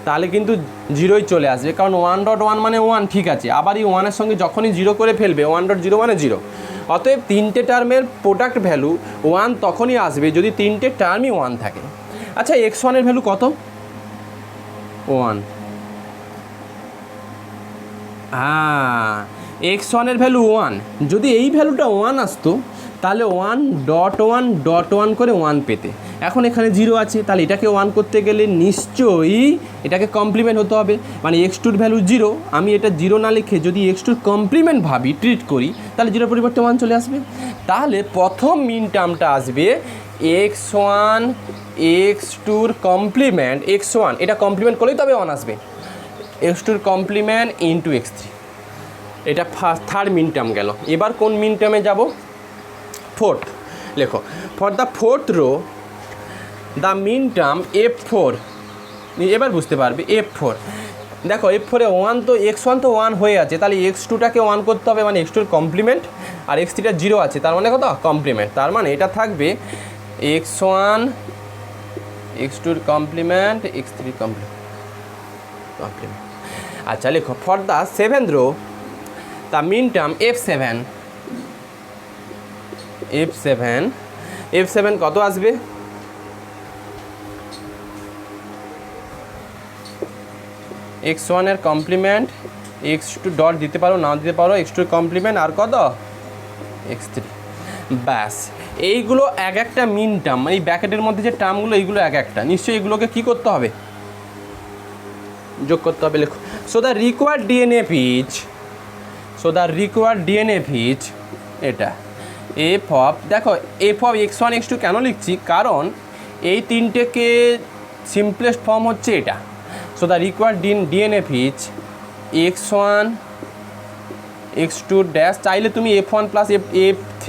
তাহলে কিন্তু 0ই চলে আসবে, কারণ 1.1 মানে 1, ঠিক আছে। আবার এই 1-এর সঙ্গে যখনই 0 করে ফেলবে 1.0 মানে 0। অতএব তিনটে টার্মের প্রোডাক্ট ভ্যালু 1 তখনই আসবে যদি তিনটে টার্মই 1 থাকে। আচ্ছা, x1-এর ভ্যালু কত? 1। হ্যাঁ, x1-এর ভ্যালু 1। যদি এই ভ্যালুটা 1 আসতো তাহলে 1.1.1 করে 1 পেতে। এখন এখানে 0 আছে, তাহলে এটাকে 1 করতে গেলে নিশ্চয়ই এটাকে কমপ্লিমেন্ট হতে হবে, মানে x2-র ভ্যালু 0। আমি এটা 0 না লিখে যদি x2-র কমপ্লিমেন্ট ভাবি, ট্রিট করি, তাহলে 0-র পরিবর্তে 1 চলে আসবে। তাহলে প্রথম মিন টার্মটা আসবে x1 x2-র কমপ্লিমেন্ট x1, এটা কমপ্লিমেন্ট করলেই তবে 1 আসবে, x2-র কমপ্লিমেন্ট ইন্টু x3। এটা থার্ড মিন টার্ম গেল। এবার কোন মিন টার্মে যাব? ফোর্থ। লেখো, for the fourth row the min term f4। এবার বুঝতে পারবে f4। দেখো f4-এ 1 তো x1 তো 1 হয়ে আছে, তাহলে x2টাকে 1 করতে হবে, মানে x2-র কমপ্লিমেন্ট, আর x3টা 0 আছে, তার মানে কত? কমপ্লিমেন্ট। তার মানে এটা থাকবে x1 x2-র কমপ্লিমেন্ট x3-র কমপ্লিমেন্ট। আচ্ছা লেখো, for the seventh row the min term f7। f7 কত আসবে? x1-এর কমপ্লিমেন্ট x2 ডট দিতে পারো, না দিতে পারো, x2-এর কমপ্লিমেন্ট আর কত? x3। ব্যাস, এইগুলো এক একটা মিন টার্ম, এই ব্র্যাকেটের মধ্যে যে টার্মগুলো এইগুলো এক একটা, নিশ্চয়ই এগুলোকে কী করতে হবে? যোগ করতে হবে। লেখো, so the required DNF is এটা এফ অফ, দেখো এফ অফ x1 x2 কেন লিখছি? কারণ এই তিনটেকে সিম্পলেস্ট ফর্ম হচ্ছে এটা। So the required DNF is x1 x2 dash, চাইলে তুমি f1 plus f3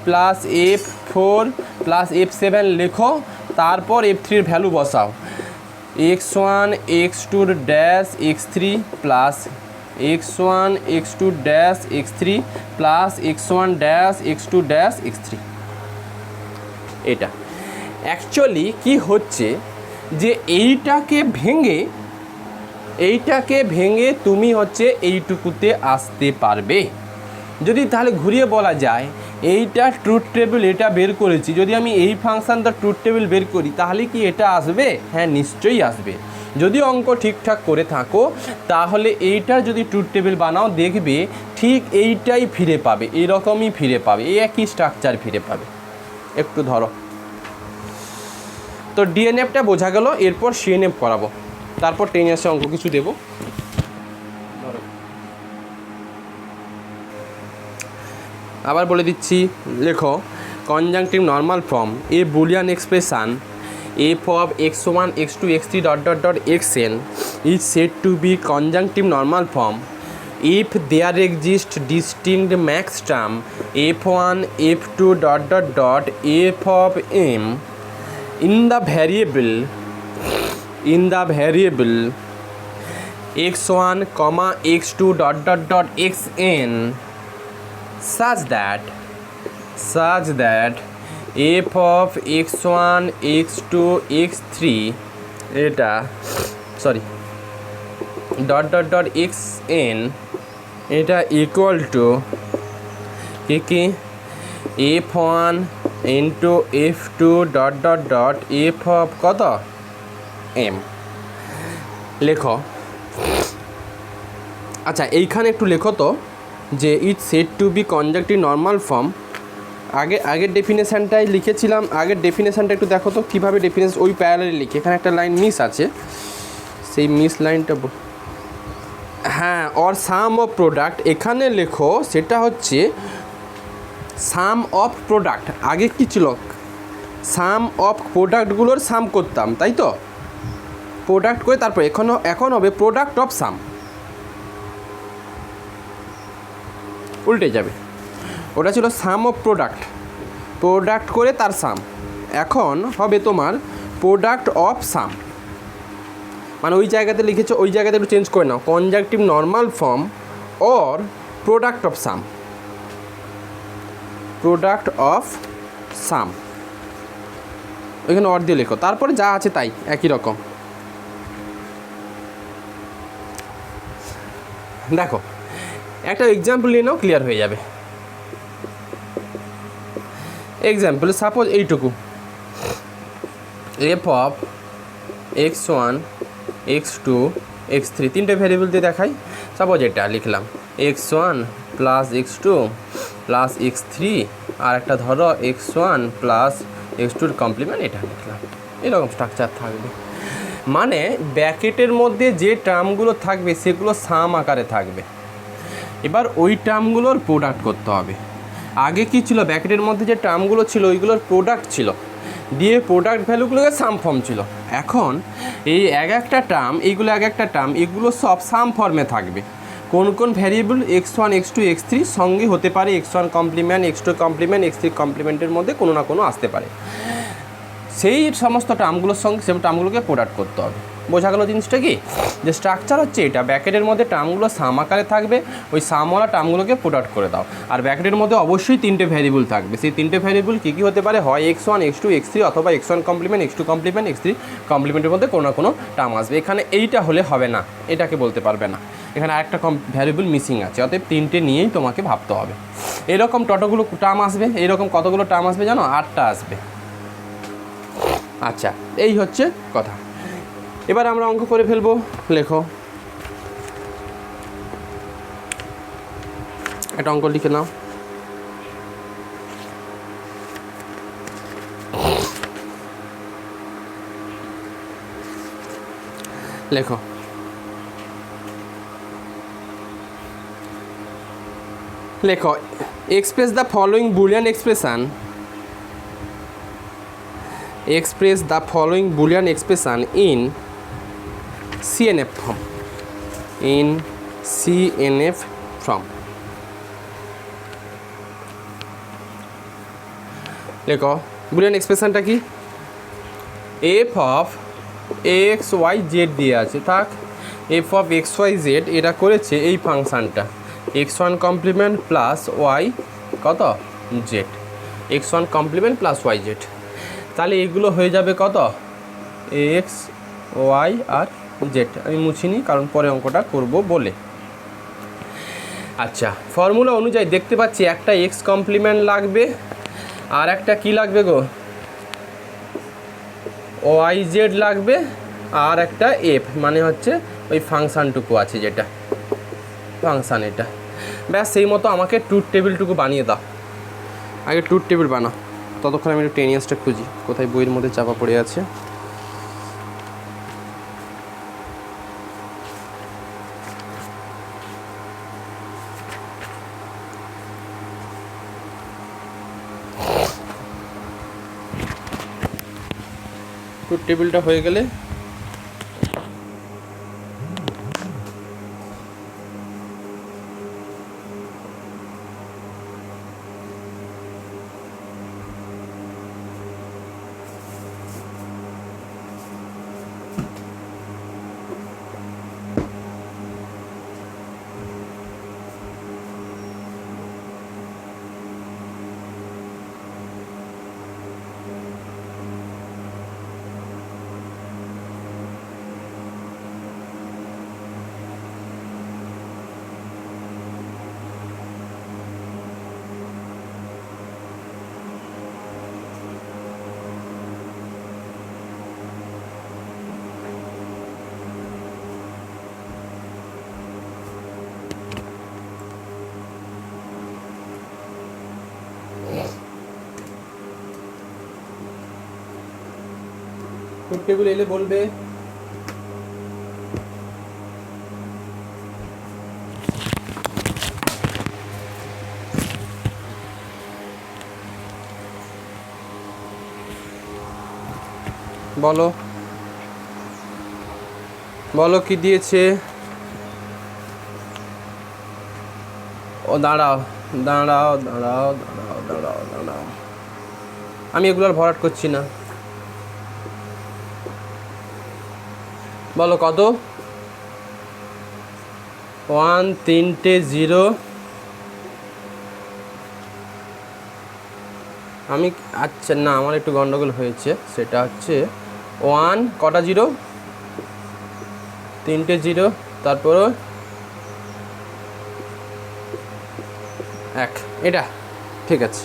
plus f4 plus f7 লেখো, তারপর f3-র ভ্যালু বসাও। x1 x2 dash x3 plus x1 x2 dash x3 plus x1 dash x2 dash x3। এটা অ্যাকচুয়ালি কি হচ্ছে যে এইটাকে ভেঙে তুমি হচ্ছে এইটুকুতে আসতে পারবে। যদি তাহলে ঘুরিয়ে বলা যায় এইটা ট্রুথ টেবিল, এটা বের করেছি, যদি আমি এই ফাংশানটা ট্রুথ টেবিল বের করি তাহলে কি এটা আসবে? হ্যাঁ, নিশ্চয়ই আসবে। যদি অঙ্ক ঠিকঠাক করে থাকো তাহলে এইটার যদি ট্রুথ টেবিল বানাও দেখবে ঠিক এইটাই ফিরে পাবে, এরকমই ফিরে পাবে, এই একই স্ট্রাকচার ফিরে পাবে। একটু ধরো তো, ডিএনএফটা বোঝা গেল। এরপর সিএনএফ করাবো, তারপর 10 ইয়ার্সে অঙ্ক কিছু দেবো। আবার বলে দিচ্ছি, লেখো, conjunctive normal form A Boolean expression f of x1 x2 x3 dot dot dot xn is said to be conjunctive normal form if there exists distinct max term f1 f2 dot dot dot f of m in the variable x1 comma x2 dot dot dot xn such that f of x1 x2 x3 এটা dot dot dot xn এটা equal to কি f1 into f2 dot dot dot f of কত m লেখো। আচ্ছা, এইখানে একটু লেখো তো যে it's said to be conjunctive normal form. আগের ডেফিনেশানটাই লিখেছিলাম, আগের ডেফিনেশানটা একটু দেখো তো কীভাবে ডেফিনেশন ওই প্যারালালে লিখি। এখানে একটা লাইন মিস আছে, সেই মিস লাইনটা, হ্যাঁ, অর সাম অফ প্রোডাক্ট এখানে লেখো, সেটা হচ্ছে সাম অফ প্রোডাক্ট। আগে কী ছিল? সাম অফ প্রোডাক্টগুলোর সাম করতাম, তাই তো, প্রোডাক্ট করে তারপর এখন হবে প্রোডাক্ট অফ সাম, উল্টে যাবে। ওটা ছিল সাম অফ প্রোডাক্ট করে তার সাম, এখন হবে তোমার প্রোডাক্ট অফ সাম। মানে ওই জায়গাতে লিখেছো ওই জায়গাতে একটু চেঞ্জ করে নাও, conjunctive normal form or product of sum, product of sum ওইখানে অর দিয়ে লেখো, তারপরে যা আছে তাই একই রকম। দেখো একটা এক্সাম্পল নিয়ে নাও, ক্লিয়ার হয়ে যাবে। এক্সাম্পল সাপোজ এইটুকু, F of x1 x2 x3 তিনটে ভ্যারিয়েবল দিয়ে দেখাই। সাপোজ এটা লিখলাম x1 plus x2 plus x3, আর একটা ধরো x1 প্লাস x2 কমপ্লিমেন্ট, এটা লিখলাম। এরকম স্ট্রাকচার থাকবে, মানে ব্র্যাকেটের মধ্যে যে টার্মগুলো থাকবে সেগুলো সাম আকারে থাকবে। এবার ওই টার্মগুলোর প্রোডাক্ট করতে হবে। আগে কি ছিল, ব্র্যাকেটের মধ্যে যে টার্মগুলো ছিল ওইগুলোর প্রোডাক্ট ছিল, দিয়ে প্রোডাক্ট ভ্যালুগুলোকে সাম ফর্ম ছিল। এখন এই এক একটা টার্ম, এইগুলো এক একটা টার্ম, এগুলো সব সাম ফর্মে থাকবে। কোন কোন ভ্যারিয়েবল x1 x2 x3 সঙ্গে হতে পারে, x1 complement x2 complement x3 কমপ্লিমেন্টের মধ্যে কোনো না কোনো আসতে পারে। সেই সমস্ত টার্মগুলোর সঙ্গে সেই টার্মগুলোকে প্রোডাক্ট করতে হবে। বোঝা গেল জিনিসটা কি, যে স্ট্রাকচার হচ্ছে এটা, ব্র্যাকেটের মধ্যে টার্মগুলো সাম আকারে থাকবে, ওই সামওয়ালা টার্মগুলোকে প্রোডাক্ট করে দাও। আর ব্র্যাকেটের মধ্যে অবশ্যই তিনটে ভ্যারিয়েবল থাকবে, সেই তিনটে ভ্যারিয়েবল কী কী হতে পারে, হয় x1 x2 x3 অথবা x1 complement x2 complement x3 কমপ্লিমেন্টের মধ্যে কোনো না কোনো টার্ম আসবে। এখানে এইটা হলে হবে না, এটাকে বলতে পারবে না, এখানে আরেকটা ভ্যারিয়েবল মিসিং আছে, অতএব তিনটে নিয়েই তোমাকে ভাবতে হবে। এরকম কতগুলো টার্ম আসবে, এইরকম কতগুলো টার্ম আসবে জানো, 8টা আসবে। আচ্ছা, এই হচ্ছে কথা। এবার আমরা অঙ্ক করে ফেলবো, লেখো একটা অঙ্ক লিখে নাও। লেখো লেখো express the following Boolean expression, express the following Boolean expression in CNF form, in CNF form। লেখো বুলিয়ান এক্সপ্রেশনটা কি, f of x y z দিয়ে আছে, থাক f of x y z এটা করেছে এই ফাংশানটা x1 কমপ্লিমেন্ট প্লাস ওয়াই কত z, x1 complement plus y z. তাহলে এগুলো হয়ে যাবে কত, এক্স ওয়াই আর জেড। আমি মুছিনি কারণ পরে অঙ্কটা করব বলে। আচ্ছা, ফর্মুলা অনুযায়ী দেখতে পাচ্ছি একটা এক্স কমপ্লিমেন্ট লাগবে আর একটা কি লাগবে গো, ওয়াই জেড লাগবে, আর একটা এফ মানে হচ্ছে ওই ফাংশানটুকু আছে যেটা ফাংশান, এটা ব্যাস। সেই মতো আমাকে ট্রুথ টেবিলটুকু বানিয়ে দাও, আগে ট্রুথ টেবিল বানাও। ততক্ষণ আমি একটু টেনিয়াসটা খুঁজি, কোথায় বইয়ের মধ্যে চাপা পড়ে আছে। ট্রুথ টেবিলটা হয়ে গেলে ট্রুথ টেবিল এলে বলবে। বলো বলো কি দিয়েছে, ও দাঁড়াও দাঁড়াও দাঁড়াও দাঁড়াও দাঁড়াও দাঁড়াও, আমি এগুলো আর ভরাট করছি না। বলো কত? 1 3টে 0, আমি আচ্ছা না আমার একটু গন্ডগোল হয়েছে, সেটা হচ্ছে 1 কটা 0, 3টে 0, তারপর 1, এটা ঠিক আছে।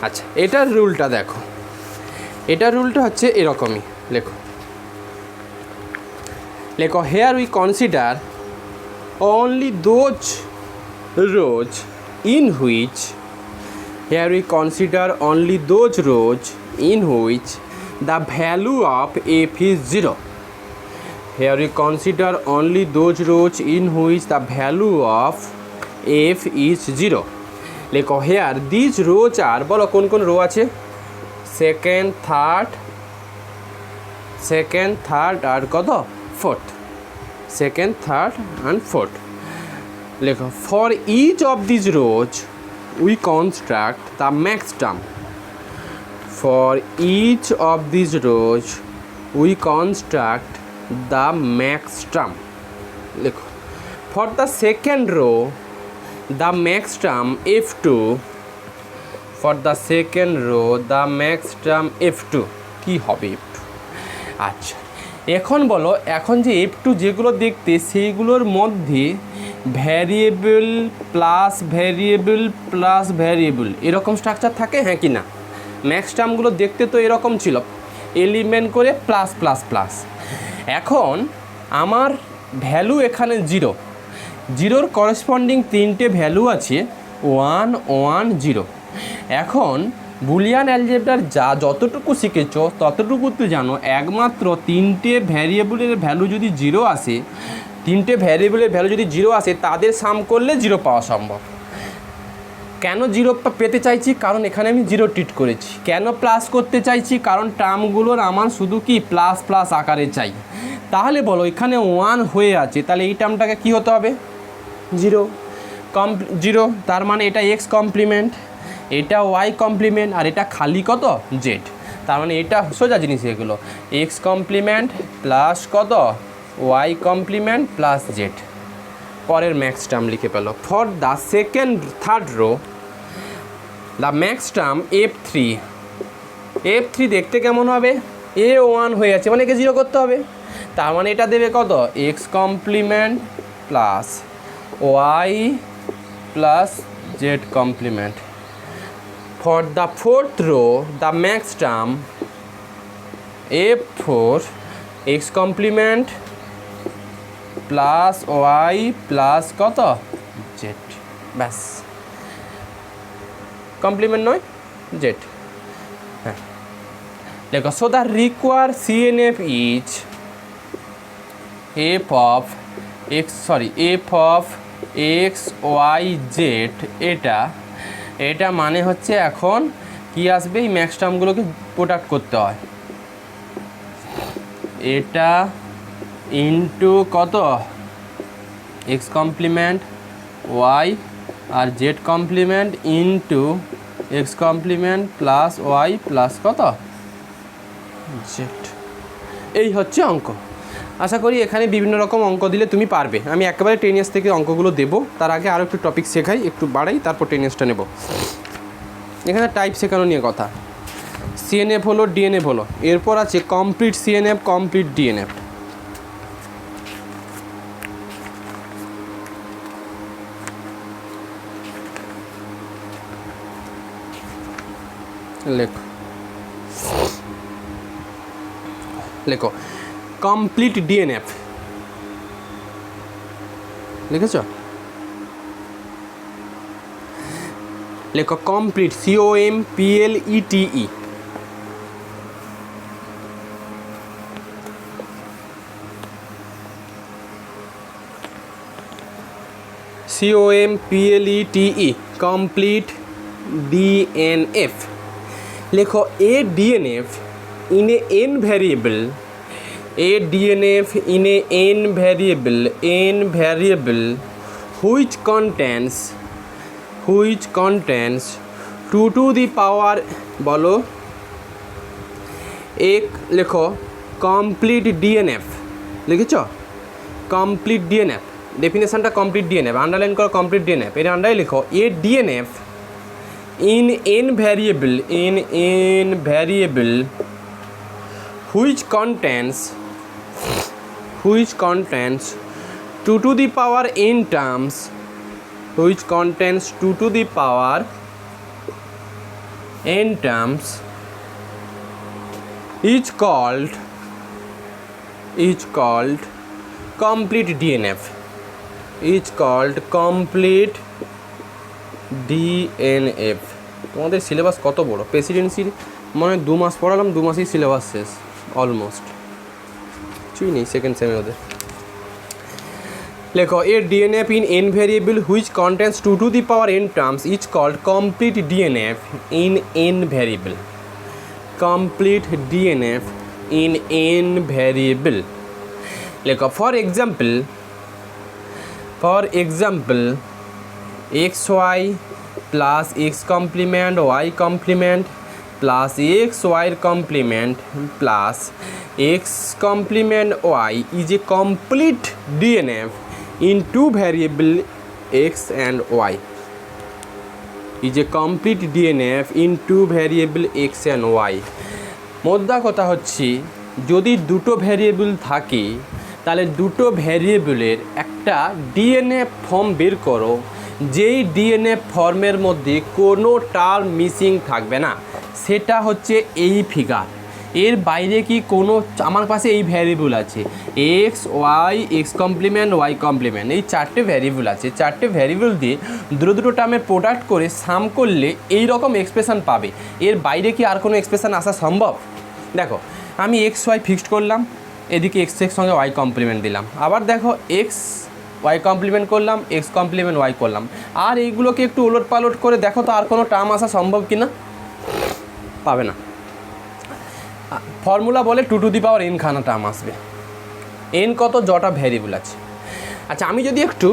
আচ্ছা এটার রুলটা দেখো, এটার রুলটা হচ্ছে এরকমই, লেখো লেখো here we consider only those rows in which here we consider only those rows in which the value of f is 0. Here we consider only those rows in which the value of f is 0. লেখো হেয়ার দিস রোজ আর, বলো কোন কোন রো আছে? সেকেন্ড থার্ড আর কত? Fourth. Second third and fourth. লেখো for each of this rows we construct the max term. For each of this rows we construct the max term. লেখো for the second row the max term f2, for the second row the max term f2 কি হবে f2? আচ্ছা এখন বলো, এখন যে f2 যেগুলো দেখতে সেইগুলোর মধ্যে ভ্যারিয়েবল প্লাস ভ্যারিয়েবল এরকম স্ট্রাকচার থাকে, হ্যাঁ কি না? ম্যাক্স টার্মগুলো দেখতে তো এরকম ছিল, এলিমেন্ট করে প্লাস। এখন আমার ভ্যালু এখানে 0, 0-র করসপন্ডিং 3টে ভ্যালু আছে 1 1 0। এখন বুলিয়ান অ্যালজেব্রার যতটুকু শিখেছো ততটুকুতে জানো একমাত্র 3টে ভ্যারিয়েবলের ভ্যালু যদি 0 আসে, 3টে ভ্যারিয়েবলের ভ্যালু যদি 0 আসে তাদের সাম করলে 0 পাওয়া সম্ভব। কেন 0 পেতে চাইছি? কারণ এখানে আমি 0 ট্রিট করেছি। কেন প্লাস করতে চাইছি? কারণ টার্মগুলোর আমার শুধু কি প্লাস আকারে চাই। তাহলে বলো এখানে 1 হয়ে আছে, তাহলে এই টার্মটাকে কী হতে হবে? 0, তার মানে এটা x কমপ্লিমেন্ট, এটা y কমপ্লিমেন্ট, আর এটা খালি কত? z। তার মানে এটা সোজা জিনিস, এগুলো x কমপ্লিমেন্ট প্লাস কত? y complement plus z। পরের ম্যাক্স টার্ম লিখে পেল। For the third row the max term f3 দেখতে কেমন হবে? a1 হয়ে আছে, মানে একে 0 করতে হবে। তার মানে এটা দেবে কত? x complement plus y plus z complement. For the fourth row the max term f4 x complement plus y plus কত? z। ব্যাস, কমপ্লিমেন্ট নয় z। হ্যাঁ দেখো, so the require CNF is f of x y z। এটা মানে হচ্ছে এখন কি আসবে? এই ম্যাক্স টার্মগুলোকে প্রোডাক্ট করতে হয়। এটা ইনটু কত? x কমপ্লিমেন্ট y আর z complement into x complement plus y plus কত? z। এই হচ্ছে অঙ্ক। আশা করি এখানে বিভিন্ন রকম অঙ্ক দিলে তুমি পারবে। আমি একেবারে 10 ইয়ার্স থেকে অঙ্কগুলো দেবো, তার আগে আরও একটু টপিক শেখাই, একটু বাড়াই, তারপর 10 ইয়ার্সটা নেব। এখানে টাইপ শেখানো নিয়ে কথা। CNF হলো, DNF হলো, এরপর আছে কমপ্লিট CNF, কমপ্লিট DNF। লেখো কমপ্লিট DNF লিখেছ? লেখো complete COMPLETE। COMPLETE complete DNF। লেখো a DNF in a n variable, a DNF in a n variable which contains 2 to the power, বলো এক লেখো কমপ্লিট DNF লিখেছ? কমপ্লিট ডিএনএফ, ডেফিনেশনটা কমপ্লিট ডিএনএফ, আন্ডারলাইন করো কমপ্লিট ডিএনএফ, এর আন্ডারে লিখো a DNF in invariable which contains 2 to the power n terms, which contains 2 to the power n terms is called complete DNF, is called complete DNF। তোমাদের সিলেবাস কত বড়, প্রেসিডেন্সির মানে 2 মাস পড়ালাম, 2 মাসেই সিলেবাস শেষ অলমোস্ট, কিছুই নেই সেকেন্ড সেমে ওদের। লেখো a DNF in n variable which contains 2 to the power n terms is called complete DNF in n variable, complete DNF in n variable. লেখো for example xy plus x complement y complement plus xy complement plus x complement y is a complete DNF in two variable x and y, is a complete DNF in two variable x and y। মোদ্দা কথা হচ্ছে যদি দুটো ভ্যারিয়েবল থাকে তাহলে দুটো ভ্যারিয়েবলের একটা ডিএনএ ফর্ম বের করো, যেই ডিএনএ ফর্মের মধ্যে কোনো টার্ম মিসিং থাকবে না, সেটা হচ্ছে এই ফিগার। এর বাইরে কি কোনো, আমার পাশে এই ভ্যারিয়েবল আছে x y, x complement y complement, এই 4টে ভ্যারিয়েবল আছে। 4টে ভ্যারিয়েবল দিয়ে দুটো টার্মের প্রোডাক্ট করে সাম করলে এই রকম এক্সপ্রেশন পাবে। এর বাইরে কি আর কোনো এক্সপ্রেশন আসা সম্ভব? দেখো আমি এক্স ওয়াই ফিক্সড করলাম, এদিকে এক্স এর সঙ্গে ওয়াই কমপ্লিমেন্ট দিলাম, আবার দেখো এক্স ওয়াই কমপ্লিমেন্ট করলাম, এক্স কমপ্লিমেন্ট ওয়াই করলাম, আর এইগুলোকে একটু ওলট পালট করে দেখো তো আর কোনো টার্ম আসা সম্ভব কি না? পাবে না। ফর্মুলা বলে 2 to the power n খানা টার্ম আসবে। এন কত? যটা ভ্যারিয়েবল আছে। আচ্ছা আমি যদি একটু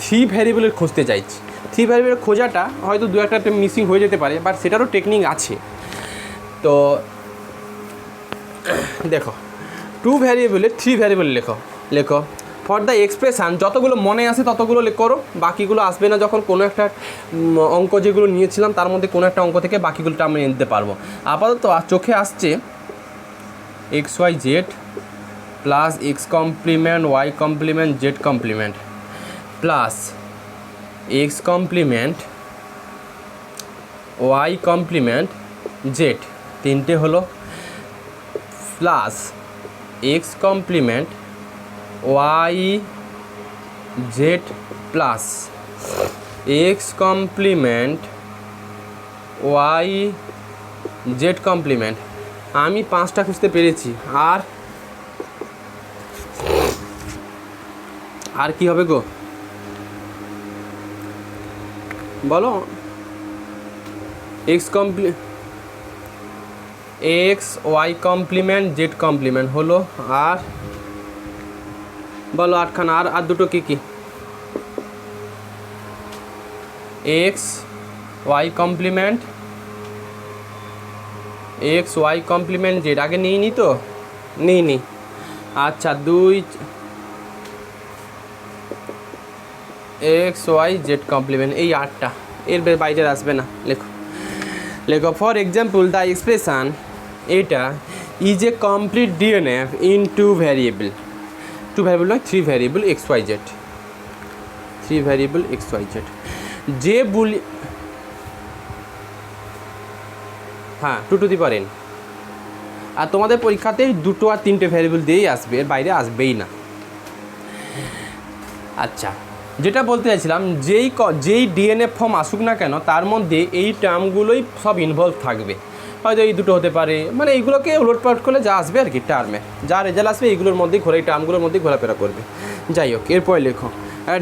3 ভ্যারিয়েবলের খুঁজতে চাইছি, 3 ভ্যারিয়েবলের খোঁজাটা হয়তো 2-1টা মিসিং হয়ে যেতে পারে, বাট সেটারও টেকনিক আছে। তো দেখো 2 ভ্যারিয়েবলে 3 ভ্যারিয়েবল লেখো ফর দ্য এক্সপ্রেশান, যতগুলো মনে আসে ততগুলো করো, বাকিগুলো আসবে না। যখন কোনো একটা অঙ্ক যেগুলো নিয়েছিলাম তার মধ্যে কোনো একটা অঙ্ক থেকে বাকিগুলোটা আমি নিতে পারবো। আপাতত চোখে আসছে x y z plus x complement y complement z complement plus x complement y complement z, 3টে হলো, plus x complement y z plus x complement y z complement. আমি 5টা খুঁজতে পেরেছি। আর কি হবে গো বলো? X y complement z complement হলো, আর বলো 8খানা। আর দুটো কি কি? X y complement z. আগে নিইনি তো? নিইনি। আচ্ছা 2 এক্স ওয়াই জেড কমপ্লিমেন্ট, এই 8টা, এর বাইরে আসবে না। লেখো ফর এক্সাম্পল দ্য এক্সপ্রেশান, এটা is a complete DNF in 2 variable, 2 variable নয় 3 variable x y z, 3 variable x y z. যে বলি হ্যাঁ 2 to the power n। আর তোমাদের পরীক্ষাতে 2 আর 3টে ভ্যারিয়েবল দিয়েই আসবে, এর বাইরে আসবেই না। আচ্ছা যেটা বলতে চাইছিলাম, যেই ডিএনএ ফর্ম আসুক না কেন তার মধ্যে এই টার্মগুলোই সব ইনভলভ থাকবে। হয়তো এই দুটো হতে পারে, মানে এইগুলোকে উলটপালট করলে যা আসবে আর কি, টার্মে যা রেজাল্ট আসবে এইগুলোর মধ্যেই এই টার্মগুলোর মধ্যেই ঘোরাফেরা করবে। যাই হোক, এরপরে লেখো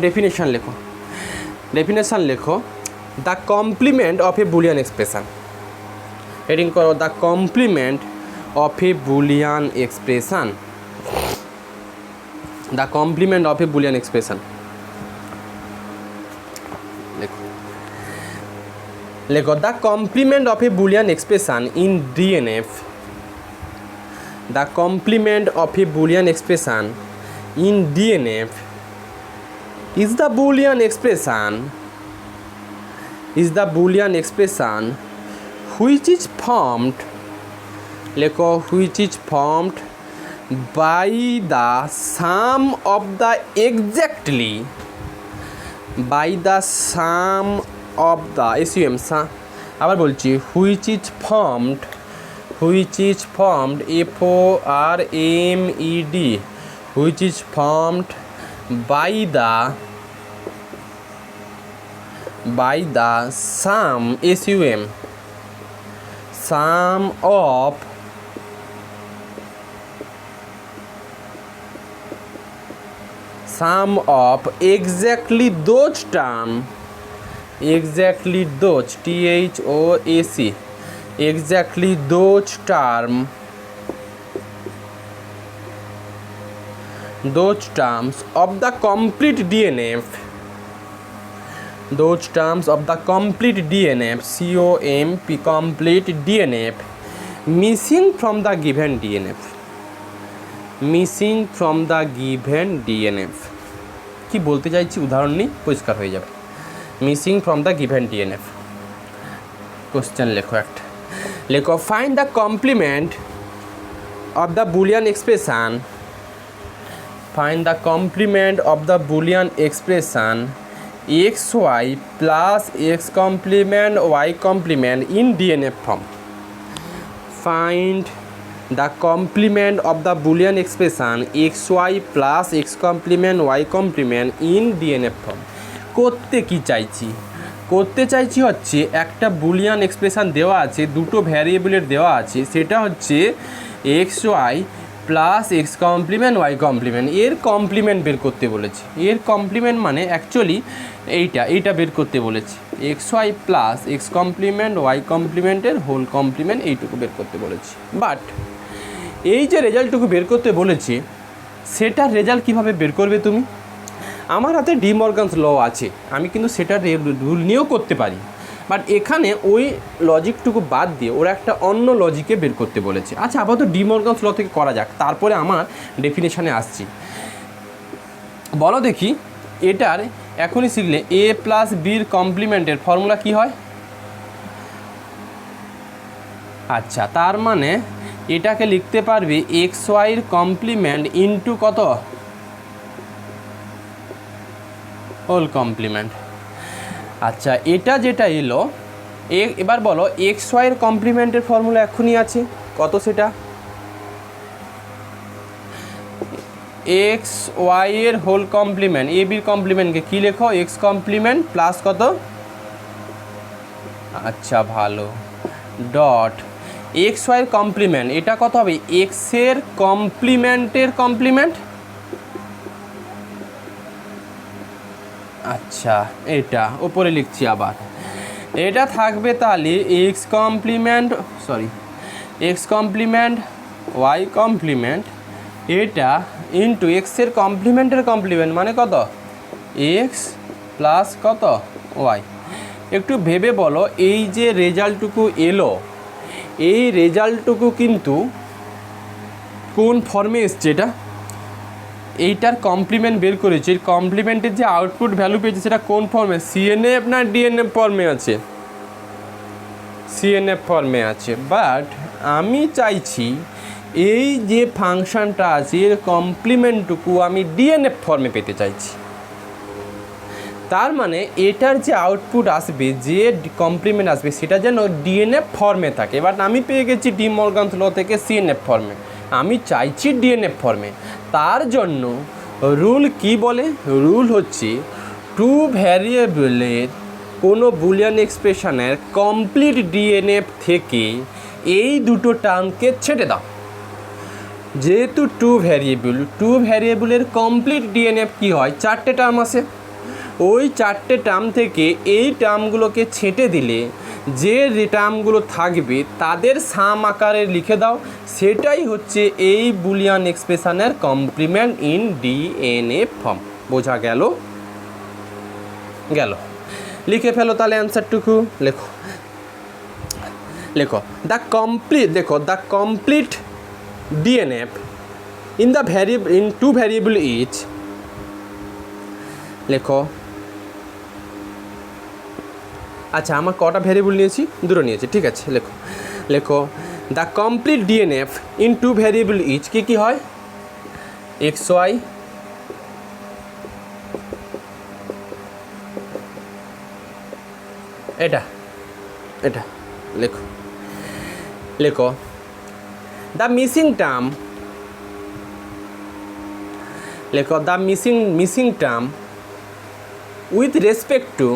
ডেফিনেশান লেখো the complement of a Boolean expression. Heading করো the complement of a Boolean expression, the complement of a Boolean expression. লেখো the complement of a Boolean expression in DNF, the complement of a Boolean expression in DNF is the Boolean expression which is formed by the sum of the আবার বলছি which is formed FORMED which is formed by the sum of exactly those terms of the complete DNF complete DNF missing from the given DNF কি বলতে চাইছি উদাহরণ নিই পরিষ্কার হয়ে যাবে missing from the given DNF question লেখো find the complement of the Boolean expression xy plus x complement y complement in DNF form. Find the complement of the Boolean expression xy plus x complement y complement in DNF form. করতে চাইছি হচ্ছে একটা বুলিয়ান এক্সপ্রেশন দেওয়া আছে, দুটো ভ্যারিয়েবলের দেওয়া আছে, সেটা হচ্ছে xy plus x complement y complement, এর কমপ্লিমেন্ট বের করতে বলেছে। এর কমপ্লিমেন্ট মানে অ্যাকচুয়ালি এইটা বের করতে বলেছে, xy plus x complement y কমপ্লিমেন্টের হোল কমপ্লিমেন্ট এইটুকু বের করতে বলেছে। বাট এই যে রেজাল্টটুকু বের করতে বলেছে সেটার রেজাল্ট কীভাবে বের করবে তুমি? আমার হাতে ডি মর্গানস ল আছে, আমি কিন্তু সেটার রুল নিয়েও করতে পারি, বাট এখানে ওই লজিকটুকু বাদ দিয়ে ওরা একটা অন্য লজিকে বের করতে বলেছে। আচ্ছা আপাতত ডি মর্গানস ল থেকে করা যাক, তারপরে আমার ডেফিনেশানে আসছি। বলো দেখি এটার এখনই শিখলে এ প্লাস বির কমপ্লিমেন্টের ফর্মুলা কি হয়? আচ্ছা তার মানে এটাকে লিখতে পারবে এক্স ওয়াইয়ের কমপ্লিমেন্ট ইন্টু কত? Whole complement. আচ্ছা এটা যেটা এলো এবার বলো এক্স ওয়াইয়ের কমপ্লিমেন্টের ফর্মুলা এখনই আছে কত? সেটা এক্স ওয়াইয়ের হোল কমপ্লিমেন্ট, এ বির কমপ্লিমেন্টকে কী লেখো? এক্স কমপ্লিমেন্ট প্লাস কত? আচ্ছা ভালো, ডট এক্স ওয়াইয়ের কমপ্লিমেন্ট, এটা কত হবে? এক্সের কমপ্লিমেন্টের কমপ্লিমেন্ট। আচ্ছা এটা ওপরে লিখছি, আবার এটা থাকবে তাহলে এক্স কমপ্লিমেন্ট ওয়াই কমপ্লিমেন্ট, এটা ইন্টু এক্সের কমপ্লিমেন্টের কমপ্লিমেন্ট মানে কত? এক্স প্লাস কত? ওয়াই। একটু ভেবে বলো এই যে রেজাল্টটুকু এলো, এই রেজাল্টটুকু কিন্তু কোন ফর্মে এসছে? এটা এইটার কমপ্লিমেন্ট বের করেছে, এর কমপ্লিমেন্টের যে আউটপুট ভ্যালু পেয়েছে সেটা কোন ফর্মে? সিএনএফ না ডিএনএফ ফর্মে আছে? সিএনএফ ফর্মে আছে। বাট আমি চাইছি এই যে ফাংশানটা আছে এর কমপ্লিমেন্টটুকু আমি ডিএনএফ ফর্মে পেতে চাইছি। তার মানে এটার যে আউটপুট আসবে, যে কমপ্লিমেন্ট আসবে সেটা যেন ডিএনএফ ফর্মে থাকে। বাট আমি পেয়ে গেছি ডি মর্গানস ল থেকে সিএনএফ ফর্মে, আমি চাইছি ডিএনএফ ফর্মে। তার জন্য রুল কি বলে? রুল হচ্ছে টু ভ্যারিয়েবলের কোনো বুলিয়ান এক্সপ্রেশনের কমপ্লিট ডিএনএফ থেকে এই দুটো টার্মকে ছেড়ে দাও। যেহেতু টু ভ্যারিয়েবলের কমপ্লিট ডিএনএফ কী হয়? 4টে টার্ম আসে, ওই 4টে টার্ম থেকে এই টার্মগুলোকে ছেঁটে দিলে যে টার্মগুলো থাকবে তাদের সাম আকারে লিখে দাও, সেটাই হচ্ছে এই বুলিয়ান এক্সপ্রেশনের কমপ্লিমেন্ট ইন ডিএনএফ ফর্ম। বোঝা গেল? লিখে ফেলো তাহলে অ্যান্সারটুকু লেখো the complete DNF in two variable each লেখো। আচ্ছা আমার কটা ভ্যারিয়েবল নিয়েছি, দুটো নিয়েছি, ঠিক আছে লেখো। লেখো the complete DNF in two variable each কী কী হয়, এক্স ওয়াই এটা এটা লেখো। লেখো দ্য মিসিং টার্ম, লেখো the missing term with respect two